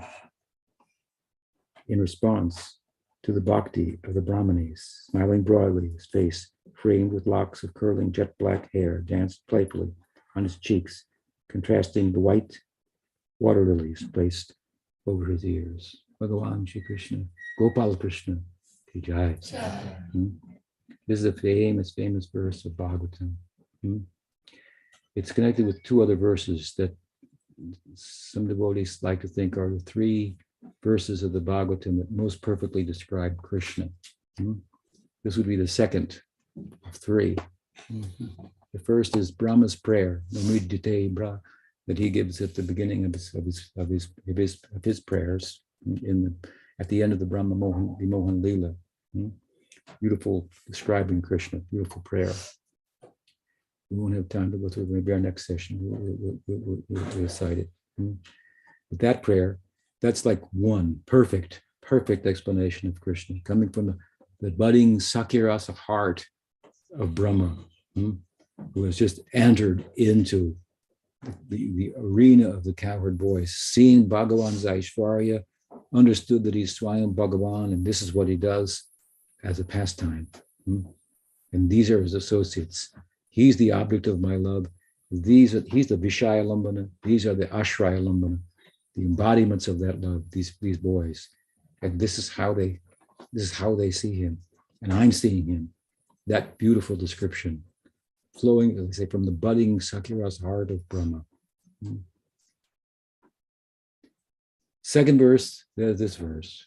in response to the bhakti of the Brahmanis. Smiling broadly, his face, framed with locks of curling jet black hair, danced playfully on his cheeks, contrasting the white water lilies placed over his ears. Bhagavan Shri Krishna, Gopal Krishna, Ki Jai. This is a famous verse of Bhagavatam. It's connected with two other verses that some devotees like to think are the three verses of the Bhagavatam that most perfectly describe Krishna. This would be the second of three. The first is Brahma's prayer, Namridite Bra, that he gives at the beginning of his prayers at the end of the Brahma Mohan Lila. Beautiful, describing Krishna, beautiful prayer. We won't have time to go through it. Maybe our next session we'll recite it. But that prayer, that's like one perfect explanation of Krishna, coming from the budding Sakirasa heart of Brahma, who has just entered into the arena of the cowherd boys, seeing Bhagavan's Aishwarya, understood that he's Swami Bhagavan, and this is what he does as a pastime. And these are his associates. He's the object of my love. He's the Vishaya Lambana. These are the Ashraya Lambana, the embodiments of that love, these boys. And this is how they see him. And I'm seeing him. That beautiful description, flowing, as they say, from the budding Sakira's heart of Brahma. Second verse, there's this verse.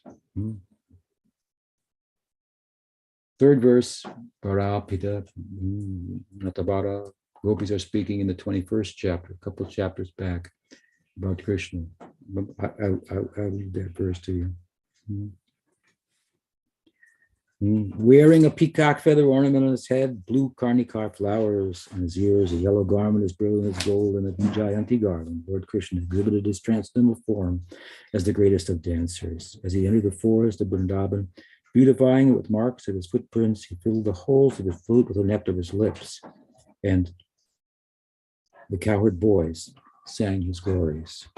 Third verse, Parapita, Natabara. Gopis are speaking in the 21st chapter, a couple of chapters back, about Krishna. I'll read that verse to you. Wearing a peacock feather ornament on his head, blue karnikar flowers on his ears, a yellow garment as brilliant as gold, and a Vijayanti garland, Lord Krishna exhibited his transcendental form as the greatest of dancers. As he entered the forest of Vrindavan, beautifying it with marks of his footprints, he filled the holes of his flute with the nectar of his lips, and the cowherd boys sang his glories.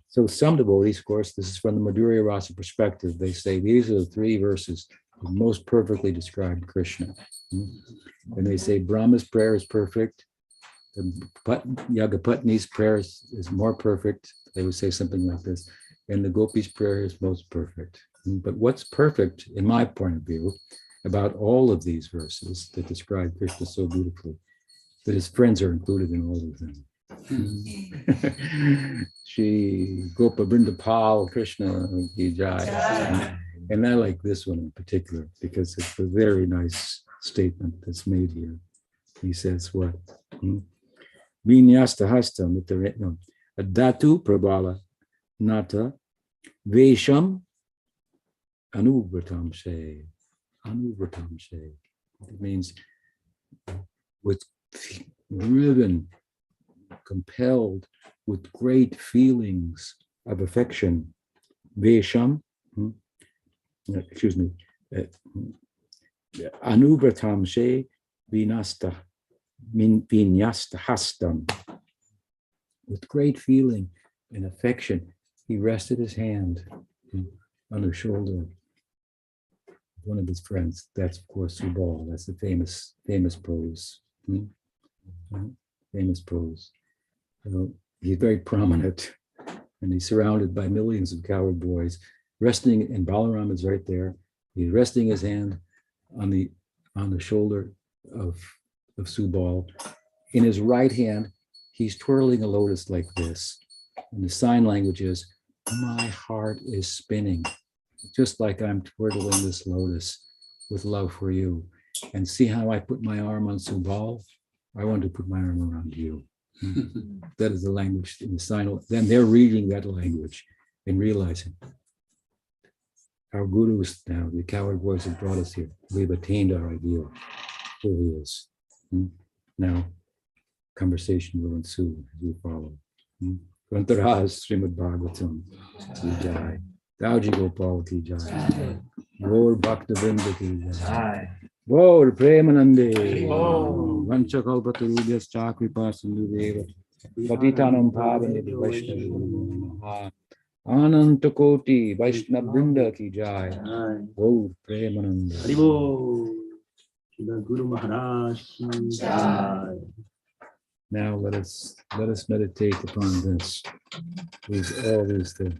So some devotees, of course, this is from the Madhurya Rasa perspective, they say these are the three verses that most perfectly describe Krishna. And they say Brahma's prayer is perfect, Yagapatni's prayer is more perfect, they would say something like this, and the Gopi's prayer is most perfect. But what's perfect, in my point of view, about all of these verses that describe Krishna so beautifully, But his friends are included in all of them. Shri Gopa Brindapal Krishna Ki Jai. And I like this one in particular because it's a very nice statement that's made here. He says what? Vinyasta hasta no, Datu Prabhala Nata Vesham Anubratam She. Anubratam She. It means with driven, compelled with great feelings of affection. Vesham, excuse me, Anubratam She Vinasta hastam. With great feeling and affection, he rested his hand on the shoulder of one of his friends. That's of course Subal. That's the famous pose. Famous pose. He's very prominent, and he's surrounded by millions of cowherd boys, resting, and Balaram is right there. He's resting his hand on the shoulder of Subal. In his right hand, he's twirling a lotus like this. And the sign language is, my heart is spinning, just like I'm twirling this lotus with love for you. And see how I put my arm on Subal? I want to put my arm around you. That is the language in the sign. Then they're reading that language and realizing our gurus now, the cowherd boys have brought us here. We've attained our ideal. Who he is. Now, conversation will ensue as we follow. Kantaraj Srimad Bhagavatam Ki Jai. Dauji Gopal Ki Jai. Gaur Bhakta Vrinda Ki Jai. Gaur Premanande. Vanchakalpatarubhyas Chakripa Sindhudeva. Patitanam Pavane Vaishnavi. Ananta Koti Vaishnav Vrinda Ki Jai. Gaur Premanande. Guru Maharaj Ki Jai. Now let us meditate upon this. All these things.